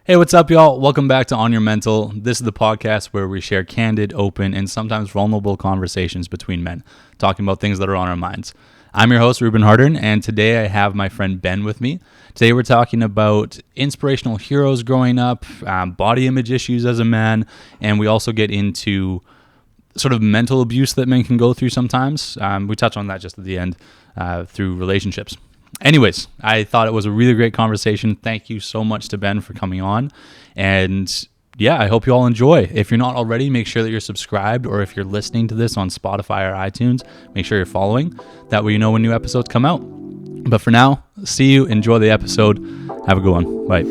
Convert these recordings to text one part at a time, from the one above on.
Hey, what's up, y'all? Welcome back to On Your Mental. This is the podcast where we share candid, open, and sometimes vulnerable conversations between men, talking about things that are on our minds. I'm your host, Ruben Hardern, and today I have my friend Ben with me. Today we're talking about inspirational heroes growing up, body image issues as a man, and we also get into sort of mental abuse that men can go through sometimes. We touch on that just at the end through relationships. Anyways, I thought it was a really great conversation. Thank you so much to Ben for coming on. And yeah, I hope you all enjoy. If you're not already, make sure that you're subscribed, or if you're listening to this on Spotify or iTunes, make sure you're following. That way you know when new episodes come out. But for now, see you. Enjoy the episode. Have a good one. Bye.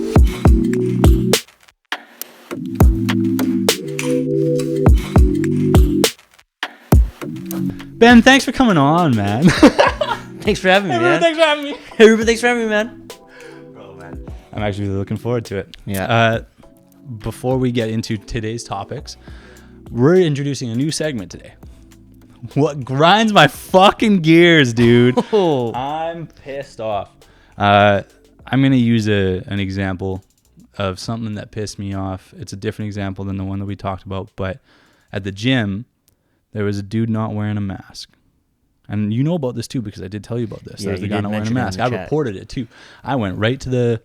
Ben, thanks for coming on, man. Thanks for having me, man. Thanks for having me. Hey, Ruben, thanks for having me, man. Bro, man. I'm actually really looking forward to it. Yeah. Before we get into today's topics, we're introducing a new segment today. What grinds my fucking gears, dude? Oh. I'm pissed off. I'm going to use an example of something that pissed me off. It's a different example than the one that we talked about, but at the gym, there was a dude not wearing a mask. And you know about this too, because I did tell you about this. Yeah, There's the you guy did not wearing a mention it in mask. the I chat. reported it too. I went right to the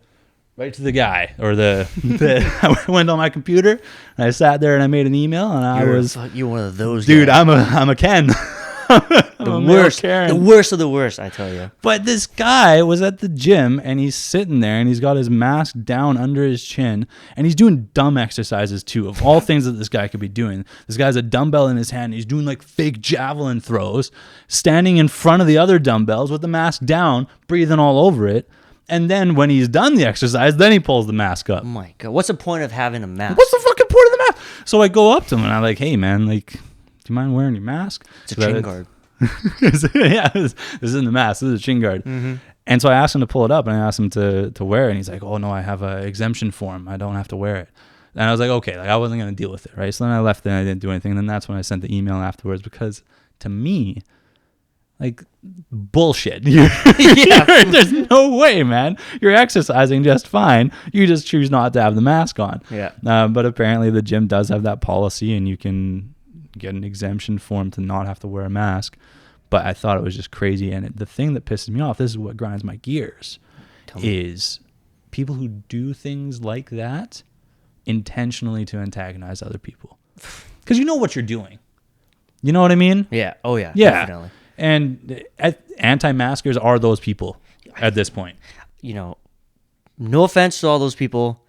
guy, or I went on my computer and I sat there and I made an email, and You're one of those dude, guys. I'm a Ken. The worst of the worst, I tell you. But this guy was at the gym and he's sitting there and he's got his mask down under his chin and he's doing dumb exercises too. Of all things that this guy could be doing, this guy's a dumbbell in his hand. He's doing like fake javelin throws, standing in front of the other dumbbells with the mask down, breathing all over it. And then when he's done the exercise, then he pulls the mask up. Oh my God. What's the point of having a mask? What's the fucking point of the mask? So I go up to him and I'm like, hey man, like, do you mind wearing your mask? It's a chin guard. Yeah, this isn't the mask. This is a chin guard. Mm-hmm. And so I asked him to pull it up, and I asked him to wear it. And he's like, "Oh no, I have an exemption form. I don't have to wear it." And I was like, "Okay, like I wasn't gonna deal with it, right?" So then I left, and I didn't do anything. And then that's when I sent the email afterwards, because to me, like, bullshit. Yeah. There's no way, man. You're exercising just fine. You just choose not to have the mask on. Yeah. But apparently the gym does have that policy, and you can get an exemption form to not have to wear a mask. But I thought it was just crazy. And the thing that pisses me off, this is what grinds my gears, is people who do things like that intentionally to antagonize other people. Because you know what you're doing. You know what I mean? Yeah. Oh, yeah. Yeah. Definitely. And anti-maskers are those people at this point. You know, no offense to all those people,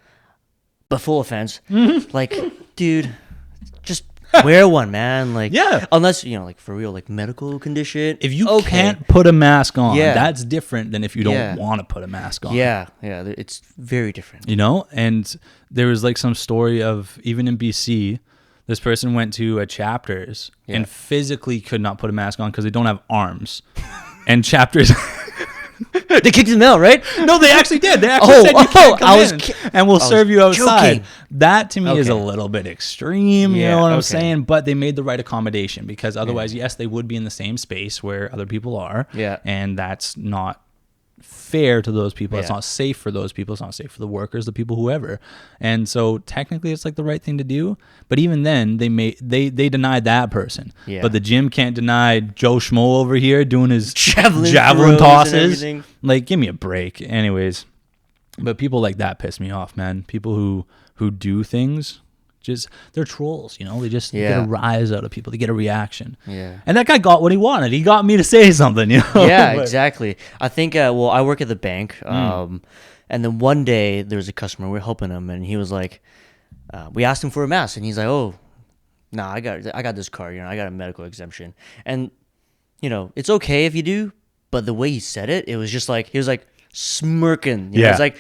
but full offense. Mm-hmm. Like, dude, just wear one, man. Like, Yeah. Unless, you know, like for real, like medical condition. If you can't put a mask on, Yeah. that's different than if you don't Yeah. want to put a mask on. Yeah. Yeah. It's very different. You know? And there was like some story of, even in BC, this person went to a Chapters and physically could not put a mask on because they don't have arms. And Chapters... They kicked him out, right? No, they actually did. They actually said you can't come in, and we'll serve you outside. joking. That to me is a Okay. little bit extreme, you Yeah, know what I'm okay. saying? But they made the right accommodation, because otherwise, yes, they would be in the same space where other people are. Yeah. And that's not fair to those people. It's Yeah. not safe for those people. It's not safe for the workers, the people, whoever. And so technically it's like the right thing to do. But even then they denied that person. Yeah. But the gym can't deny Joe Schmo over here doing his Javelin javelin throws and tosses. everything. Like, give me a break. Anyways, but people like that piss me off, man. People who do things, just, they're trolls, you know? They just get a rise out of people. They get a reaction. Yeah. And that guy got what he wanted. He got me to say something, you know? Yeah, But- exactly. I think, well, I work at the bank. And then one day there was a customer, we were helping him, and he was like, we asked him for a mask, and he's like, oh, nah, I got this card, you know, I got a medical exemption. And, you know, it's okay if you do, but the way he said it, it was just like, he was like smirking. You know? Yeah. It's like,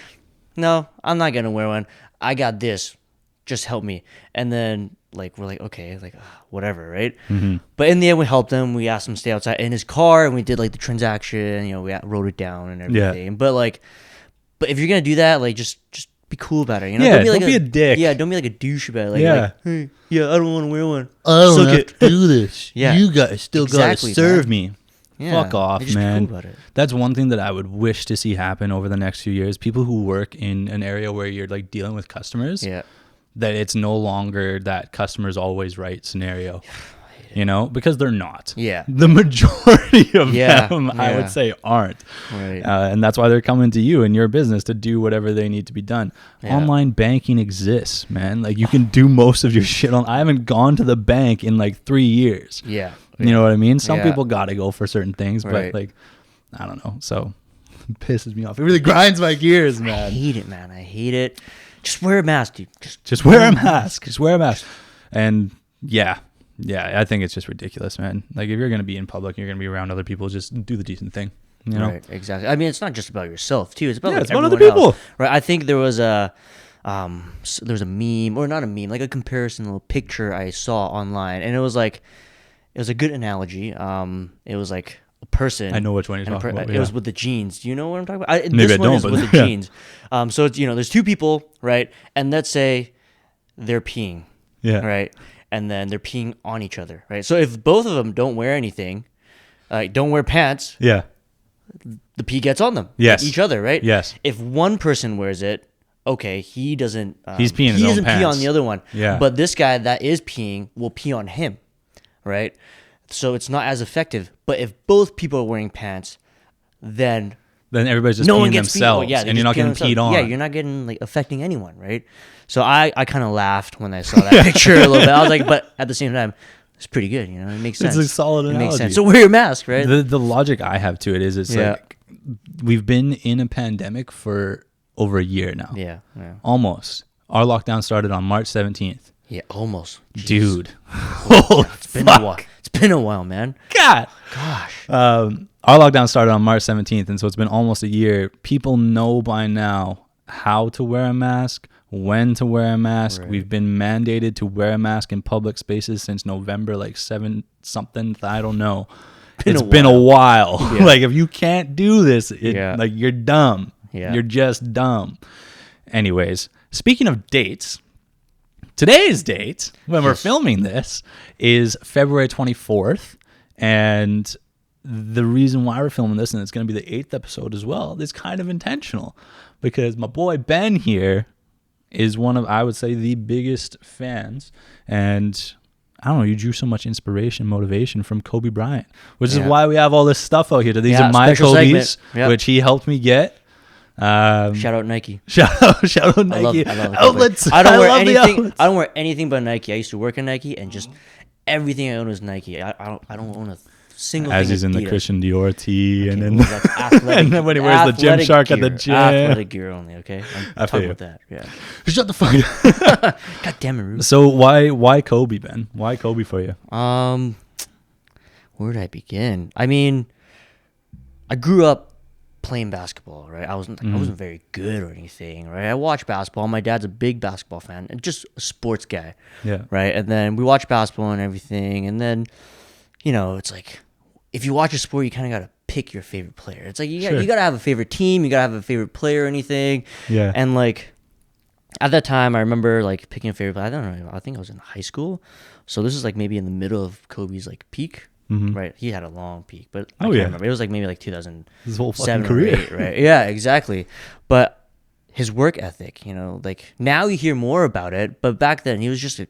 no, I'm not going to wear one. I got this. Just help me. And then, like, we're like, okay, like, whatever, right? Mm-hmm. But in the end, we helped him. We asked him to stay outside in his car, and we did, like, the transaction. You know, we wrote it down and everything. But, like, if you're going to do that, like, just be cool about it. You know? Yeah, don't be a dick. Yeah, don't be like a douche about it. Like, Yeah. like, hey, yeah, I don't want to wear one. I don't Suck have it. to do this. Yeah. You guys still Exactly, gotta serve man. me. Yeah, Fuck off, just be man. cool about it. That's one thing that I would wish to see happen over the next few years. People who work in an area where you're like dealing with customers, Yeah. that it's no longer that customers always right scenario. Because they're not. Yeah. The majority of them, I yeah. would say, aren't. Right. And that's why they're coming to you and your business to do whatever they need to be done. Yeah. Online banking exists, man. Like, you can do most of your shit on. I haven't gone to the bank in like 3 years. Yeah. You know what I mean? Some Yeah. people got to go for certain things, Right. but like, I don't know. So it pisses me off. It really grinds my gears, I man. hate it, man. I hate it. Just wear a mask, dude. Just wear a mask. Just wear a mask. And yeah, I think it's just ridiculous, man. Like, if you're going to be in public, you're going to be around other people, just do the decent thing, you know? Right, exactly. I mean, it's not just about yourself, too. It's about it's about other everyone people. else, right? I think there was a meme, or not a meme, like a comparison little picture I saw online, and it was a good analogy. It was like a person. I know which one you're talking about. It was with the jeans. Do you know what I'm talking about? Maybe this I one don't, is but with the yeah. jeans. So it's, there's two people, right? And let's say they're peeing, right? And then they're peeing on each other, right? So if both of them don't wear anything, don't wear pants, Yeah. the pee gets on them. Yes. Each other, right? Yes. If one person wears it, okay, he doesn't. He's peeing his he own doesn't pee pants. on the other one. Yeah. But this guy that is peeing will pee on him, right? So it's not as effective. But if both people are wearing pants, then everybody's just no one peeing gets themselves, they and you're just not pee on getting themselves. peed on. Yeah, you're not getting like affecting anyone, right? So I kind of laughed when I saw that picture a little bit. I was like, but at the same time, it's pretty good. It makes sense. It's a solid It makes analogy. sense. So wear your mask, right? The logic I have to it is it's like we've been in a pandemic for over a year now. Yeah. Almost. Our lockdown started on March 17th. Yeah, almost. Jeez. Dude. It's been a while. It's been a while, man. God. Gosh. Our lockdown started on March 17th, and so it's been almost a year. People know by now how to wear a mask, when to wear a mask. Right. We've been mandated to wear a mask in public spaces since November, like 7-something. I don't know. It's been a while. Yeah. Like, if you can't do this, like, you're dumb. Yeah. You're just dumb. Anyways, speaking of dates, today's date, when we're filming this, is February 24th. And the reason why we're filming this, and it's going to be the 8th episode as well, is kind of intentional. Because my boy Ben here is one of, I would say, the biggest fans. And I don't know, you drew so much inspiration, motivation from Kobe Bryant, which is why we have all this stuff out here. These are my Kobe's, which he helped me get. Shout out Nike. Shout out Nike. I love outlets. I don't wear love the anything. outlets. I don't wear anything but Nike. I used to work at Nike, and just everything I own is Nike. I don't own a single As thing. he's in the Adidas. Christian Dior tee, and then Well, that's athletic, and then when he wears the Gymshark at the gear. gym. Athletic gear only. Okay, I'm feel talking you. about that. Yeah. Shut the fuck up. God damn it, Ruben. So why Kobe, Ben? Why Kobe for you? Where did I begin? I mean, I grew up playing basketball, right? I wasn't very good or anything, right? I watched basketball. My dad's a big basketball fan and just a sports guy. Yeah. Right? And then we watched basketball and everything, and then it's like if you watch a sport, you kind of got to pick your favorite player. It's like you got to have a favorite team, you got to have a favorite player or anything. Yeah. And like at that time, I remember like picking a favorite player. I don't know. I think I was in high school. So this is like maybe in the middle of Kobe's like peak. Mm-hmm. Right, he had a long peak, but Oh, I can't yeah. remember. It was like maybe like 2007 His whole fucking or career. 8, right? Yeah, exactly. But his work ethic, like now you hear more about it, but back then he was just a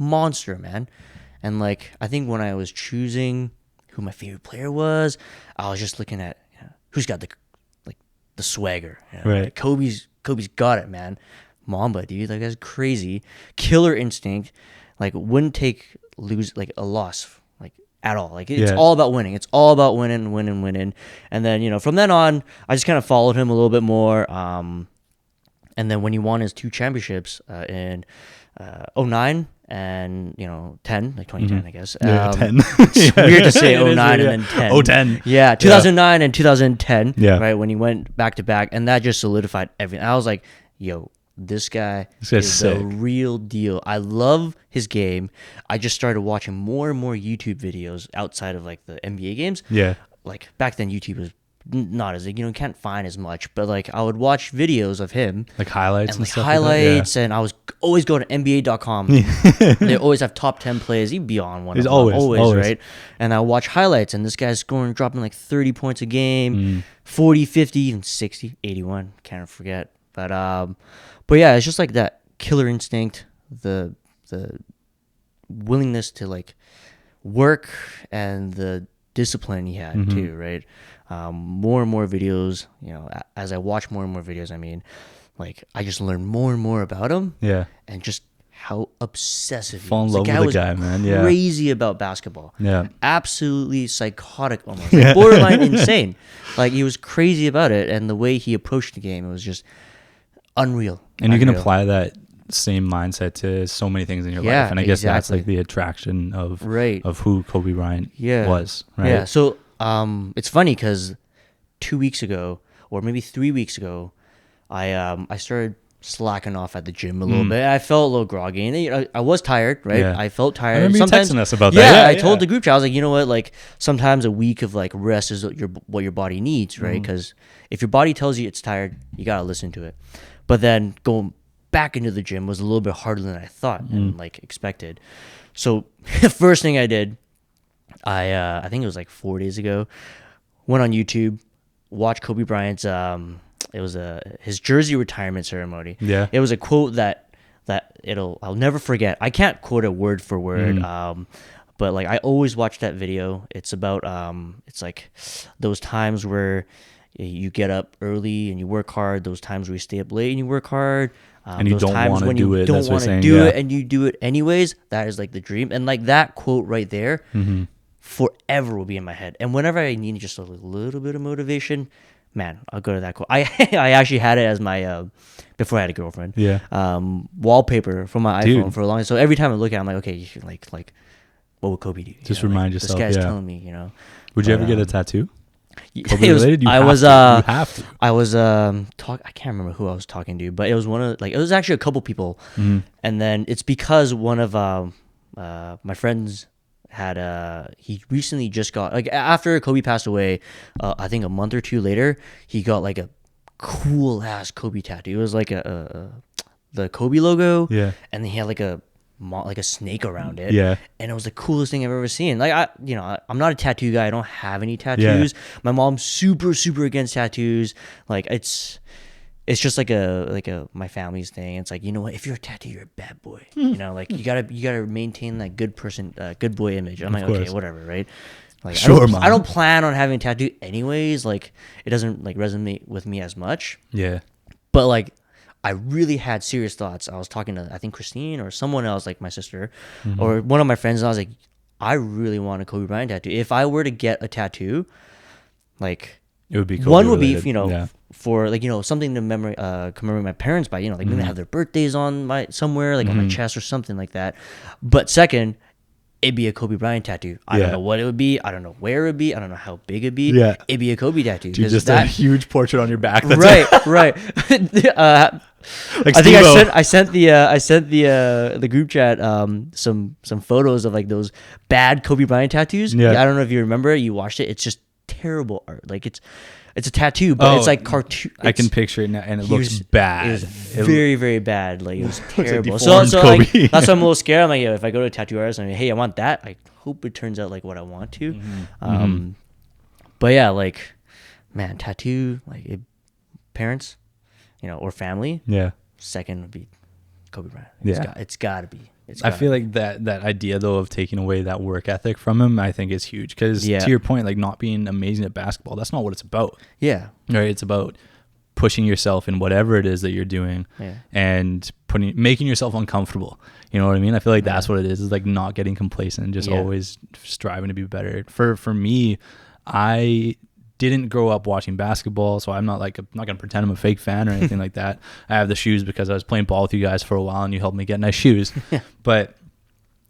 monster, man. And like I think when I was choosing who my favorite player was, I was just looking at who's got the swagger. Right. Like Kobe's got it, man. Mamba, dude, that guy's crazy. Killer instinct. Like wouldn't lose like a loss at all. Like it's all about winning. It's all about winning. And then, from then on, I just kind of followed him a little bit more. And then when he won his 2 championships in 09 and 10, like 2010, I guess. 10. It's weird to say It is 09 weird, and then 10. Oh, 10. Yeah, 2009 and 2010. Yeah. Right, when he went back to back, and that just solidified everything. I was like, yo, this guy This guy's is sick. the real deal. I love his game. I just started watching more and more YouTube videos outside of like the NBA games. Yeah. Like back then, YouTube was not as you can't find as much, but like I would watch videos of him, like highlights and like stuff highlights, and I was always going to NBA.com. They always have top 10 plays. He'd be on one. He's of them, always right. And I watch highlights, and this guy's dropping like 30 points a game, 40, 50, even 60, 81. Can't forget. But yeah, it's just like that killer instinct, the willingness to like work, and the discipline he had too, right? More and more videos, as I watch more and more videos, I mean, like I just learn more and more about him, and just how obsessive he fall in was. love with the guy, man. Crazy about basketball, absolutely psychotic, almost like borderline insane. Like he was crazy about it, and the way he approached the game, it was just unreal. And you can apply that same mindset to so many things in your life, and I guess that's like the attraction of who Kobe Bryant was, right? Yeah. So it's funny because 2 weeks ago, or maybe 3 weeks ago, I started slacking off at the gym a little bit. I felt a little groggy, and I was tired, right? I felt tired. I remember sometimes, you texting us about that. Yeah, I told the group chat, I was like, you know what? Like sometimes a week of like rest is what your body needs, right? Because if your body tells you it's tired, you gotta listen to it. But then going back into the gym was a little bit harder than I thought and like expected. So the first thing I did, I think it was like 4 days ago, went on YouTube, watched Kobe Bryant's it was his jersey retirement ceremony. Yeah. It was a quote that I'll never forget. I can't quote it word for word. But like I always watch that video. It's about it's like those times where you get up early and you work hard, those times where you stay up late and you work hard, and you don't want to do it. Don't want to do it, and you do it anyways. That is like the dream. And like that quote right there, forever will be in my head. And whenever I need just a little bit of motivation, man, I'll go to that quote. I actually had it as my before I had a girlfriend. Wallpaper for my iPhone for a long time. So every time I look at it, I'm like, okay, you should like what would Kobe do? Just remind yourself. This guy's telling me, Would you ever get a tattoo? Kobe related? You have to. I was I can't remember who I was talking to, but it was it was actually a couple people, and then it's because one of my friends had he recently just got, like, after Kobe passed away, I think a month or two later, he got like a cool ass Kobe tattoo. It was like the Kobe logo, and then he had like a snake around it, and it was the coolest thing I've ever seen. Like I'm not a tattoo guy. I don't have any tattoos. My mom's super against tattoos. Like it's just like my family's thing. It's like, you know what, if you're a tattoo, you're a bad boy. Like you gotta maintain that good boy image. I'm like, okay, whatever, right? Like sure, I don't plan on having a tattoo anyways. Like it doesn't like resonate with me as much. But like I really had serious thoughts. I was talking to, I think, Christine or someone else, like my sister or one of my friends, and I was like, I really want a Kobe Bryant tattoo. If I were to get a tattoo, like it would be Kobe one would related. be, for like, something to commemorate my parents by, like maybe have their birthdays on somewhere, like on my chest or something like that. But second, it'd be a Kobe Bryant tattoo. I don't know what it would be. I don't know where it would be. I don't know how big it'd be. It'd be a Kobe tattoo. Dude, just a huge portrait on your back. That's right. Like I think I sent the group chat some photos of like those bad Kobe Bryant tattoos. I don't know if you remember it. You watched it. It's just terrible art. Like it's a tattoo, but it's like cartoon. I can picture it now, and it looks bad. It was very bad. Like it was terrible. Like so Kobe. Like, that's why I'm a little scared. I'm like, if I go to a tattoo artist, I'm like, hey, I want that. I hope it turns out like what I want to. But yeah, like, man, tattoo, like parents, or family. Second would be Kobe Bryant. It's gotta be. I feel like that idea though of taking away that work ethic from him, I think is huge, because to your point, like not being amazing at basketball, that's not what it's about. Right? It's about pushing yourself in whatever it is that you're doing, and making yourself uncomfortable. You know what I mean? I feel like that's what it is like not getting complacent and just always striving to be better. For me, I didn't grow up watching basketball, so I'm not gonna pretend I'm a fake fan or anything like that. I have the shoes because I was playing ball with you guys for a while and you helped me get nice shoes. But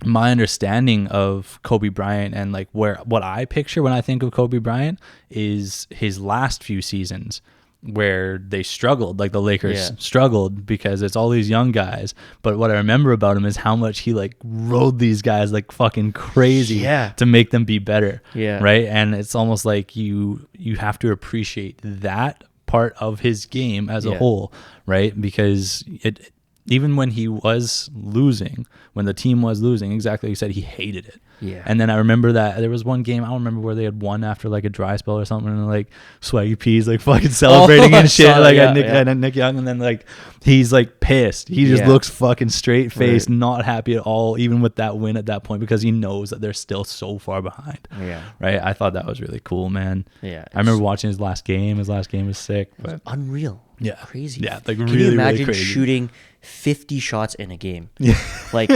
my understanding of Kobe Bryant and like what I picture when I think of Kobe Bryant is his last few seasons where they struggled, like the Lakers Yeah. struggled because it's all these young guys. But what I remember about him is how much he like rode these guys like fucking crazy Yeah. to make them be better. Yeah. Right. And it's almost like you have to appreciate that part of his game as a Yeah. whole, right? Because it even when he was losing, when the team was losing, exactly like you said, he hated it. Yeah. And then I remember that there was one game, I don't remember where they had won after like a dry spell or something, and like Swaggy P's like fucking celebrating I and shit, saw like that, at Nick Young, and then like he's like pissed. He just Yeah. looks fucking straight faced, Right. not happy at all, even with that win at that point, because he knows that they're still so far behind. Yeah. Right? I thought that was really cool, man. Yeah. I remember watching his last game. His last game was sick. But Unreal. yeah. Crazy. Yeah, like Can really, you imagine really crazy. shooting 50 shots in a game? Yeah. Like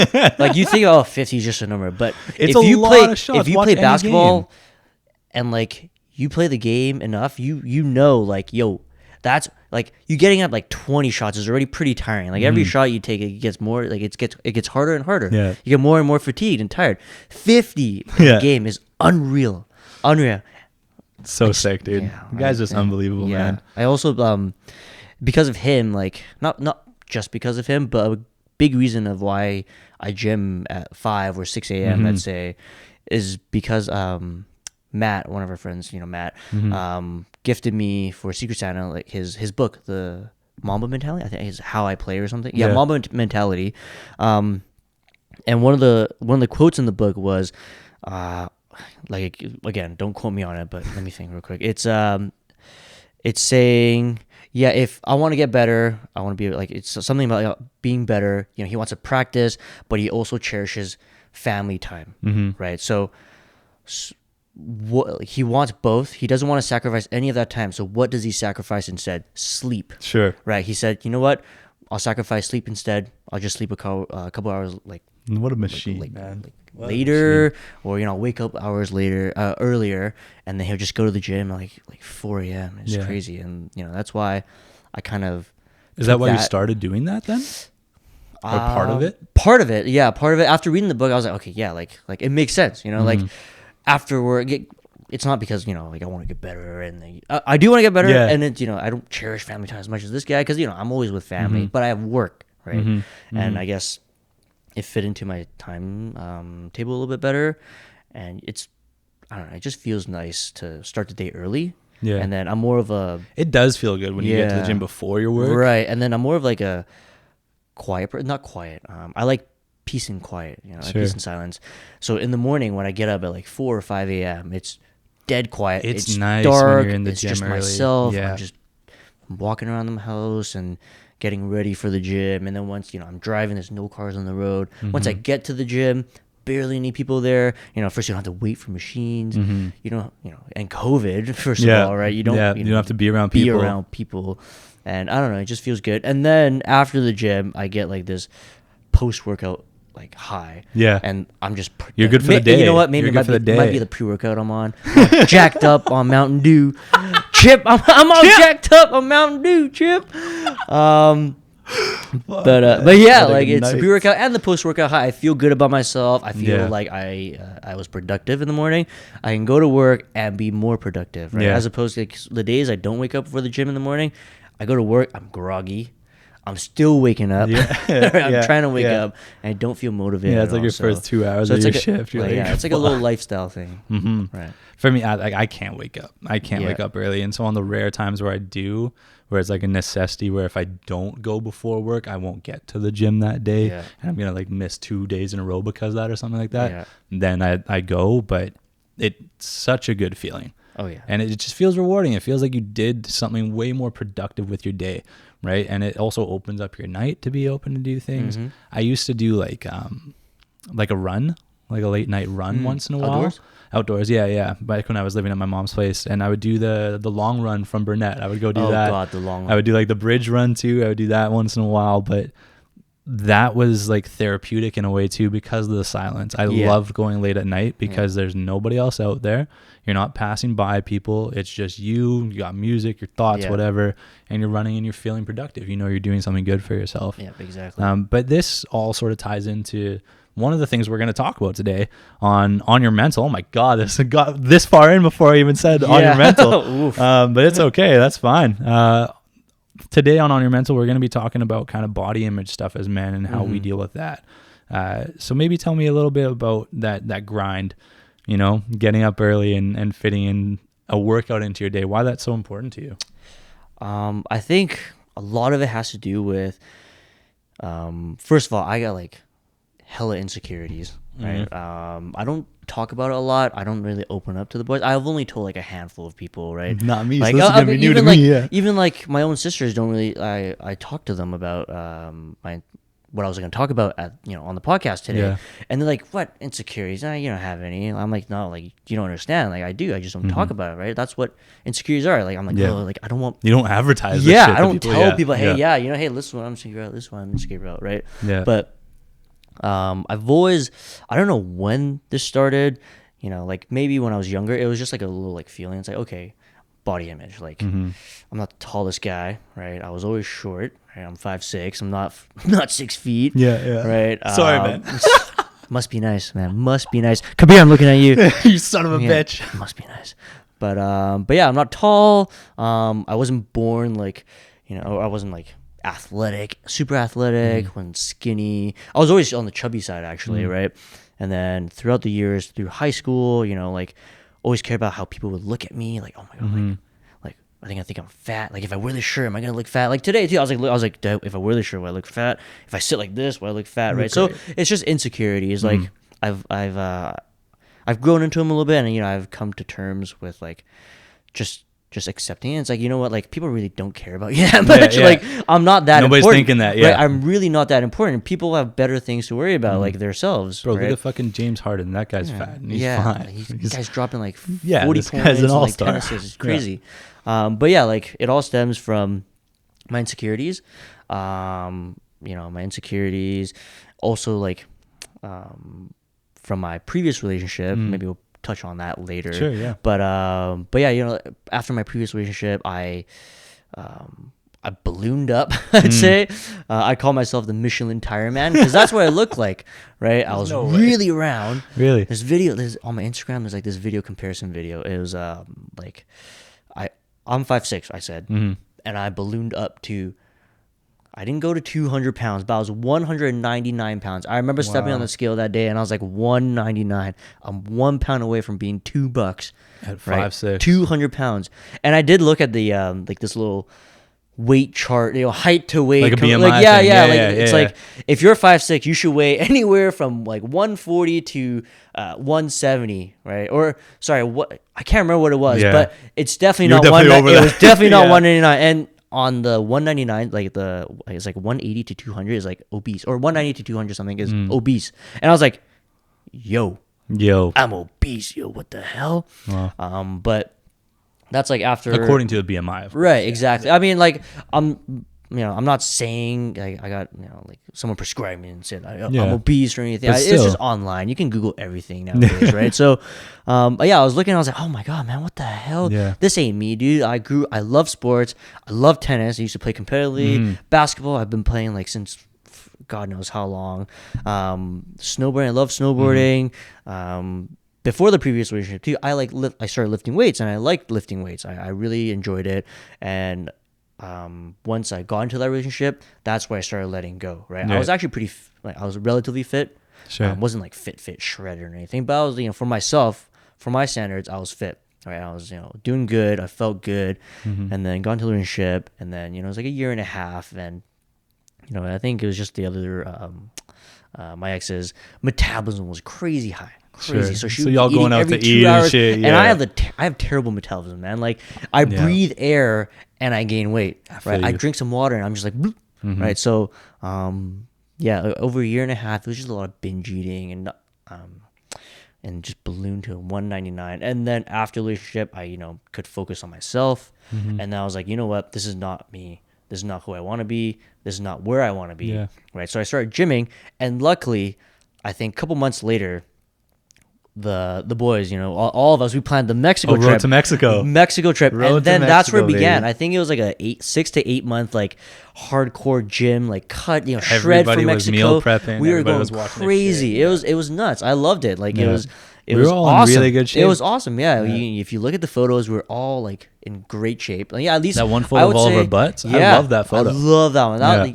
you think, oh, 50 is just a number, but It's if a you lot play of shots. if you Watch play any basketball game. and like you play the game enough, you know, like, yo, that's like you getting up like 20 shots is already pretty tiring. Like every shot you take, it gets more like it gets harder and harder. Yeah. You get more and more fatigued and tired. 50 in Yeah. a game is unreal. So sick, dude. Yeah, the guy's right. just unbelievable, Yeah. man. I also because of him, like not just because of him, but a big reason of why I gym at 5 or 6 a.m. let's say, is because Matt, one of our friends, Matt, gifted me for Secret Santa like his book, the Mamba Mentality. I think it's How I Play or something. Yeah, Yeah. Mamba Mentality. And one of the quotes in the book was, like, again, don't quote me on it, but let me think real quick. It's saying, yeah, if I want to get better, I want to be like, it's something about being better. He wants to practice, but he also cherishes family time, right? So what he wants both. He doesn't want to sacrifice any of that time. So what does he sacrifice instead? Sleep, Sure. right? He said, you know what? I'll sacrifice sleep instead. I'll just sleep a couple hours What a machine, like, man. What a later, or wake up hours later, earlier, and then he'll just go to the gym like 4 a.m. It's Yeah. crazy, and that's why I kind of Is that took why you started doing that then? Or part of it? Part of it, yeah, part of it. After reading the book, I was like, okay, yeah, like it makes sense, like after work. It's not because like I want to get better, and I do want to get better, Yeah. and it's I don't cherish family time as much as this guy because I'm always with family, but I have work, right? And I guess it fit into my time table a little bit better, and I don't know, it just feels nice to start the day early. Yeah. And then I'm more of a It does feel good when you get to the Yeah. gym before your work. right, and then I'm more of like a quiet, not quiet. I like peace and quiet, like Sure. peace and silence. So in the morning when I get up at like 4 or 5 a.m., it's dead quiet. It's nice when dark. you're in the it's gym just early. myself. Yeah. I'm just walking around the house and getting ready for the gym. And then once I'm driving, there's no cars on the road. Once I get to the gym, barely any people there. First you don't have to wait for machines. You know, and COVID first Yeah. of all, right? You don't. Yeah, you don't have to be around people. And I don't know, it just feels good. And then after the gym, I get like this post-workout like high. Yeah. And I'm just You're good for the day. You know what? Maybe You're it good for the might day. be the pre-workout I'm on. I'm jacked up on Mountain Dew. Chip, I'm all jacked up on Mountain Dew, Chip. But yeah, like it's the nice. pre-workout and the post-workout high. I feel good about myself. I feel Yeah. like I was productive in the morning. I can go to work and be more productive, right? Yeah. As opposed to the days I don't wake up for the gym in the morning, I go to work, I'm groggy. I'm still waking up. Yeah. I'm Yeah. trying to wake Yeah. up, and I don't feel motivated. Yeah, it's at like all, your so- first 2 hours so of it's your like shift. You're like, yeah, it's like a little lifestyle thing. Right. For me, I can't wake up. I can't Yeah. wake up early. And so on the rare times where I do, where it's like a necessity, where if I don't go before work, I won't get to the gym that day. Yeah. And I'm going to like miss 2 days in a row because of that or something like that. Yeah. Then I go, but it's such a good feeling. Oh yeah. And it just feels rewarding. It feels like you did something way more productive with your day, right? And it also opens up your night to be open to do things. I used to do like a run, like a late night run once in a while. Outdoors, yeah. Back when I was living at my mom's place, and I would do the long run from Burnett. I would go do that. Oh God, the long one. I would do like the bridge run too. I would do that once in a while, but that was like therapeutic in a way too because of the silence. I Yeah. loved going late at night because there's nobody else out there. You're not passing by people. It's just you. You got music, your thoughts, Yeah. whatever, and you're running and you're feeling productive. You're doing something good for yourself. Yeah, exactly. But this all sort of ties into one of the things we're going to talk about today on Your Mental. Oh my God, this got this far in before I even said On Your Mental. But it's okay. That's fine. Today on Your Mental, we're going to be talking about kind of body image stuff as men and how we deal with that. So maybe tell me a little bit about that grind, you know, getting up early and fitting in a workout into your day. Why that's so important to you? I think a lot of it has to do with, first of all, I got like hella insecurities, right? I don't talk about it a lot. I don't really open up to the boys. I've only told like a handful of people, right? Not me. Like, So this is gonna be new to me. Yeah. Even like my own sisters don't really. I talk to them about what I was going to talk about on the podcast today, and they're like, "What insecurities? Nah, you don't have any." And I'm like, "No, like you don't understand. Like I do. I just don't talk about it, right? That's what insecurities are. Like I'm like, oh, like I don't want. You don't advertise. Yeah, this shit I don't people. tell people, hey, hey, this is what I'm insecure about. This is what I'm insecure about, right? Yeah. But I've always, I don't know when this started. Like maybe when I was younger, it was just like a little like feeling. It's like, okay, body image. Like I'm not the tallest guy, right? I was always short. Right? I'm 5'6". I'm not 6 feet. Yeah. Right. Sorry, man. Must be nice, man. Must be nice. Come here, I'm looking at you. You son of a bitch. Must be nice. But yeah, I'm not tall. I wasn't born like, I wasn't like athletic, super athletic, when skinny. I was always on the chubby side actually, right? And then throughout the years, through high school, like always cared about how people would look at me, like, oh my god, like I think I'm fat. Like if I wear this shirt, am I gonna look fat? Like today too, I was like, if I wear this shirt, will I look fat? If I sit like this, will I look fat? Right? So it's just insecurities. Like I've grown into them a little bit, and I've come to terms with like just accepting it. It's like, you know what, like people really don't care about you that much. Like I'm not that Nobody's important. thinking that, right? I'm really not that important. People have better things to worry about, like themselves. Bro, right? look at fucking James Harden. That guy's fat and he's fine. This guy's dropping like 40 this points guy's an and like all-star. 10 assists. It's crazy. But yeah, like it all stems from my insecurities. My insecurities also like from my previous relationship. Maybe we'll touch on that later. Sure, yeah. But yeah, after my previous relationship, I ballooned up. I'd say I call myself the Michelin tire man because that's what I look like, right? I was really round. Really? There's on my Instagram. There's like this video comparison video. It was like I'm 5'6", I said, and I ballooned up to. I didn't go to 200 pounds, but I was 199 pounds. I remember stepping on the scale that day, and I was like 199. I'm 1 pound away from being $2 at 5'6", 200 pounds. And I did look at the like this little weight chart, height to weight, like a BMI like thing. It's like if you're 5'6", you should weigh anywhere from like 140 to 170, right? Or sorry, what I can't remember what it was, but it's definitely not one. It was definitely not 199. And on the 199, like it's like 180 to 200 is like obese, or 190 to 200 something is obese. And I was like, yo, I'm obese, yo, what the hell? Wow. But that's like after according to the BMI, of course. Right? Exactly. I mean, like I'm not saying like I got like someone prescribed me and said I'm obese or anything. It's just online. You can Google everything nowadays, right? So, yeah, I was looking. I was like, oh my god, man, what the hell? Yeah. This ain't me, dude. I love sports. I love tennis. I used to play competitively. Basketball, I've been playing like since God knows how long. Snowboarding, I love snowboarding. Before the previous relationship too, I started lifting weights, and I liked lifting weights. I really enjoyed it, and once I got into that relationship, that's where I started letting go. Right, I was actually I was relatively fit. Sure, wasn't like fit shredded or anything, but I was for myself, for my standards, I was fit. Right, I was doing good. I felt good, and then got into the relationship, and then it was like a year and a half, and I think it was just the other my ex's metabolism was crazy high. Crazy. Sure. So y'all going out to eat and shit, and I have terrible metabolism, man. Like I breathe air and I gain weight. Right, I drink some water and I'm just like, bloop, right. So, over a year and a half, it was just a lot of binge eating and just ballooned to 199. And then after the relationship, I could focus on myself, and then I was like, you know what, this is not me. This is not who I want to be. This is not where I want to be. Yeah. Right. So I started gymming, and luckily, I think a couple months later, the boys, all of us, we planned the Mexico trip. Road to Mexico. Trip. Road And then to that's where it Mexico, began. baby. I think it was like a 6 to 8 month like hardcore gym, like cut, shred Everybody for was Mexico. meal prepping. We were Everybody going was watching their crazy. shit. It was nuts. I loved it. Like Yeah. it We was were all in awesome. really good shape. It was awesome. Yeah. Yeah. If you look at the photos, we were all like in great shape. Like, yeah, at least That one I photo of would all of say- our butts. Yeah, I love that photo. I love that one. That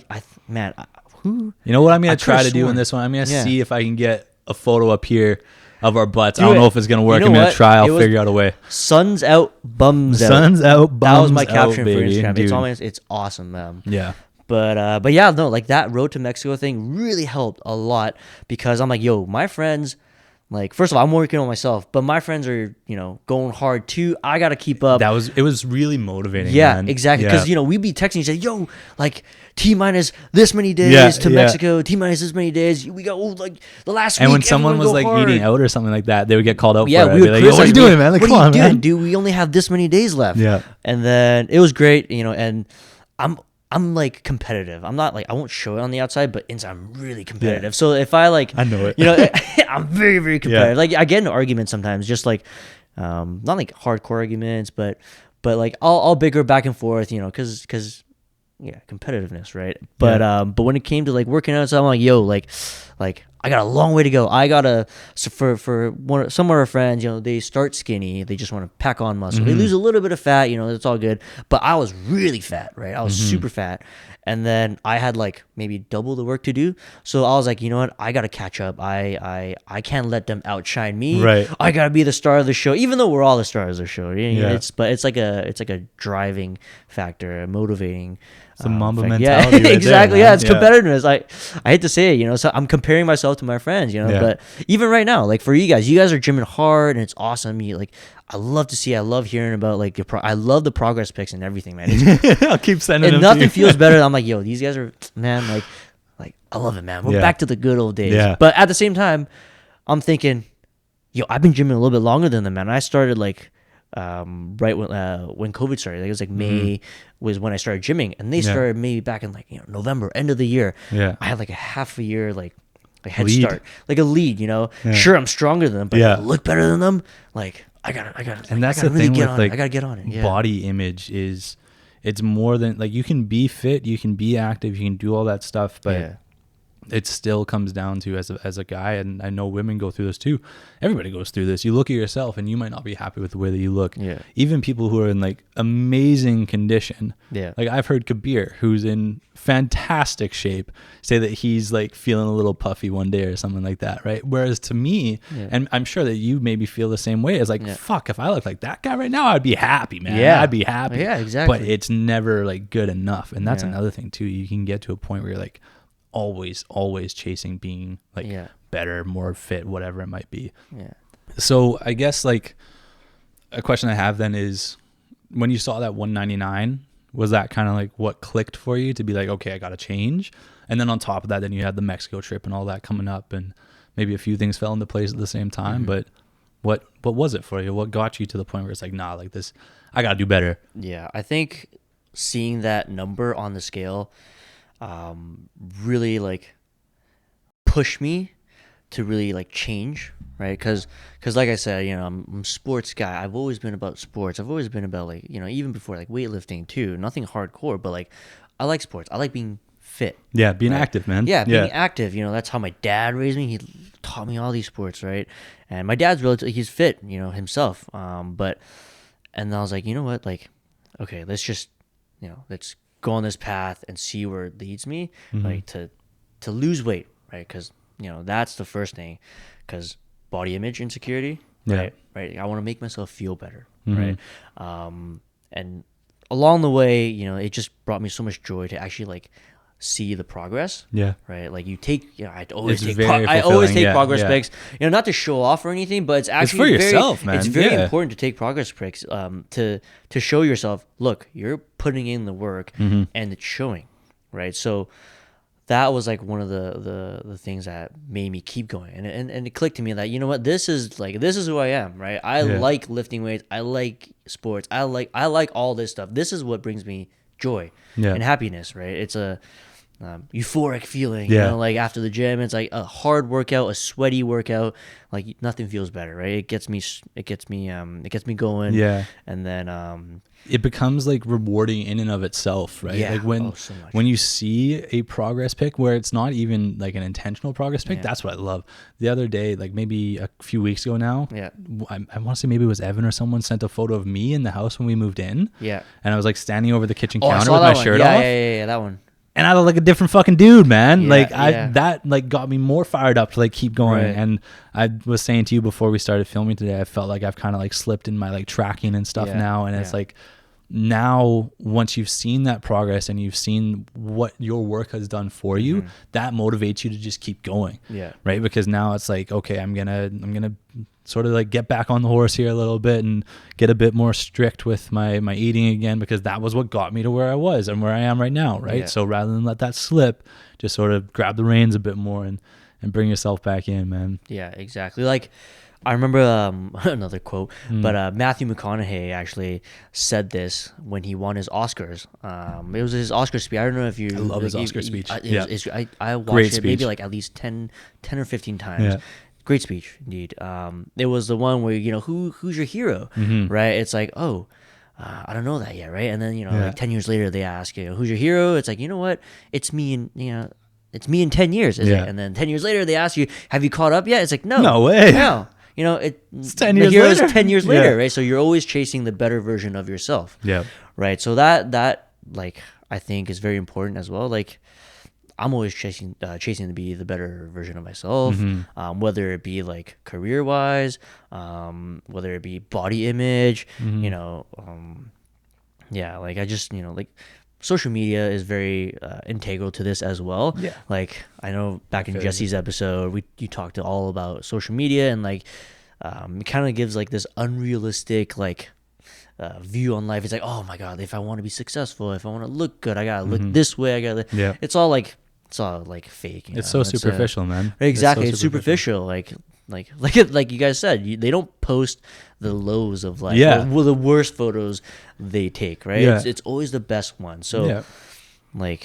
Yeah. like, who? You know what I'm gonna I try could've to do in sworn. this one? I'm gonna Yeah. see if I can get a photo up here of our butts. Do I don't it. know if it's gonna work. You know I'm gonna what? try. It I'll was- figure out a way. Sun's out, bums out. Sun's out, That was my bums caption out, for baby. Instagram. Dude. It's awesome. Yeah. But yeah, no, like that road to Mexico thing really helped a lot because I'm like, yo, my friends, like, first of all, I'm working on myself, but my friends are, going hard too. I got to keep up. It was really motivating. Yeah, man. exactly. Yeah. Because, we'd be texting each other, yo, like, T-minus this many days Yeah, to yeah. Mexico, T-minus this many days. We got, like, the last And week. when someone was everyone like go hard. eating out or something like that, they would get called out Yeah, for it. we I'd would be like, yo, what are you criticize, doing, man? Like, what come are you on, doing, man. dude? We only have this many days left. Yeah. And then it was great, and I'm like competitive. I'm not like, I won't show it on the outside, but inside I'm really competitive. Yeah. So if I like, I know it. I'm very, very competitive. Yeah. Like I get into arguments sometimes, just like, not like hardcore arguments, but like I'll bicker back and forth, cause yeah, competitiveness, right? But when it came to like working out, so I'm like, yo, like I got a long way to go. I gotta for some of our friends, they start skinny, they just want to pack on muscle. They lose a little bit of fat, it's all good. But I was really fat, right? I was super fat, and then I had like maybe double the work to do. So I was like, you know what? I gotta catch up. I can't let them outshine me. Right. I gotta be the star of the show, even though we're all the stars of the show. Yeah. It's like a driving factor, a motivating. It's a Mamba factor. mentality. Yeah, right exactly. there, Yeah, man. it's competitiveness. I hate to say it, so I'm comparing myself to my friends, Yeah. but even right now, like for you guys are gymming hard and it's awesome. I love hearing about like I love the progress pics and everything, man. I'll keep sending them And to nothing you. feels better. I'm like, yo, these guys are, man, like I love it, man. We're Yeah. back to the good old days. Yeah. But at the same time, I'm thinking, yo, I've been gymming a little bit longer than them, man. I started like right when COVID started. Like, it was like May was when I started gymming, and they Yeah. started maybe back in like November, end of the year. Yeah. I had like a half a year like head Lead. start, like a lead. Yeah. Sure, I'm stronger than them, but Yeah. I look better than them. Like I got, And that's I gotta the thing get with on like it. I gotta get on it. Yeah. body image is it's more than like you can be fit, you can be active, you can do all that stuff, but Yeah. it still comes down to as a guy, and I know women go through this too. Everybody goes through this. You look at yourself and you might not be happy with the way that you look. Yeah. Even people who are in like amazing condition. Yeah. Like I've heard Kabir, who's in fantastic shape, say that he's like feeling a little puffy one day or something like that, right? Whereas to me, Yeah. and I'm sure that you maybe feel the same way, is like, Yeah. fuck, if I look like that guy right now, I'd be happy, man. Yeah. I'd be happy. Yeah, exactly. But it's never like good enough. And that's Yeah. another thing too. You can get to a point where you're like always chasing being like Yeah. better, more fit, whatever it might be. Yeah. So I guess like a question I have then is, when you saw that 199, was that kind of like what clicked for you to be like, okay, I got to change? And then on top of that, then you had the Mexico trip and all that coming up, and maybe a few things fell into place at the same time. But what was it for you? What got you to the point where it's like, nah, like this, I got to do better? Yeah, I think seeing that number on the scale really like pushed me to really like change, right? Because like I said, I'm a sports guy. I've always been about sports. I've always been about like, even before like weightlifting too. Nothing hardcore, but like I like sports. I like being fit. Yeah, being Right. active, man. Yeah, being active. That's how my dad raised me. He taught me all these sports, right? And my dad's he's fit, himself. And then I was like, you know what? Like, okay, let's just, let's go on this path and see where it leads me, like to lose weight, right? Because that's the first thing. Because body image insecurity, Yeah. right? I want to make myself feel better, right? And along the way, it just brought me so much joy to actually like see the progress. Yeah. Right. Like you take, I always It's take, very I always fulfilling, take yeah, progress yeah. pics. Not to show off or anything, but it's actually for very, yourself, man. It's very Yeah. important to take progress pics, to show yourself, look, you're putting in the work, and it's showing, right? So that was like one of the things that made me keep going, and it clicked to me that, you know what, this is who I am, right? I Yeah. like lifting weights, I like sports, I like all this stuff. This is what brings me joy Yeah. and happiness, right? euphoric feeling, you know, like after the gym. It's like a hard workout, a sweaty workout, like nothing feels better, right? It gets me going. Yeah. And then it becomes like rewarding in and of itself, right? Yeah. Like when you see a progress pic where it's not even like an intentional progress pic, that's what I love. The other day, like maybe a few weeks ago now, I want to say maybe it was Evan or someone sent a photo of me in the house when we moved in. Yeah. And I was like standing over the kitchen I counter saw with that my one. shirt Yeah, off. Yeah, that one. And I look like a different fucking dude, man. Yeah, like yeah. that like got me more fired up to like keep going. Right. And I was saying to you before we started filming today, I felt like I've kind of like slipped in my like tracking and stuff now. And it's like now once you've seen that progress and you've seen what your work has done for you, that motivates you to just keep going. Yeah. Right. Because now it's like, okay, I'm gonna sort of like get back on the horse here a little bit and get a bit more strict with my eating again, because that was what got me to where I was and where I am right now, right? Yeah. So rather than let that slip, just sort of grab the reins a bit more and bring yourself back in, man. Yeah, exactly. Like I remember another quote, but Matthew McConaughey actually said this when he won his Oscars. It was his Oscar speech. I don't know if you... I love his Oscar speech. I watched Great it speech. maybe like at least 10 or 15 times. Yeah. Great speech, indeed. It was the one where, you know, who's your hero, right? It's like, I don't know that yet, right? And then, you know, like 10 years later, they ask, you know, who's your hero? It's like, you know what? It's me in 10 years, is it? And then 10 years later, they ask you, have you caught up yet? It's like, no. No way. No. You know, it's 10 years later. Is 10 years later, right? So you're always chasing the better version of yourself. Yeah. Right? So that like, I think is very important as well. Like, I'm always chasing to be the better version of myself, whether it be like career wise, whether it be body image, you know, like I just, you know, like social media is very integral to this as well. Yeah. Like I know back in Jesse's episode, you talked all about social media and like it kind of gives like this unrealistic like view on life. It's like, oh my God, if I want to be successful, if I want to look good, I gotta look this way. It's all like fake. It's so superficial, man. Exactly, it's superficial. Like you guys said, they don't post the lows of life. Well, the worst photos they take, right? Yeah. It's always the best one. So, and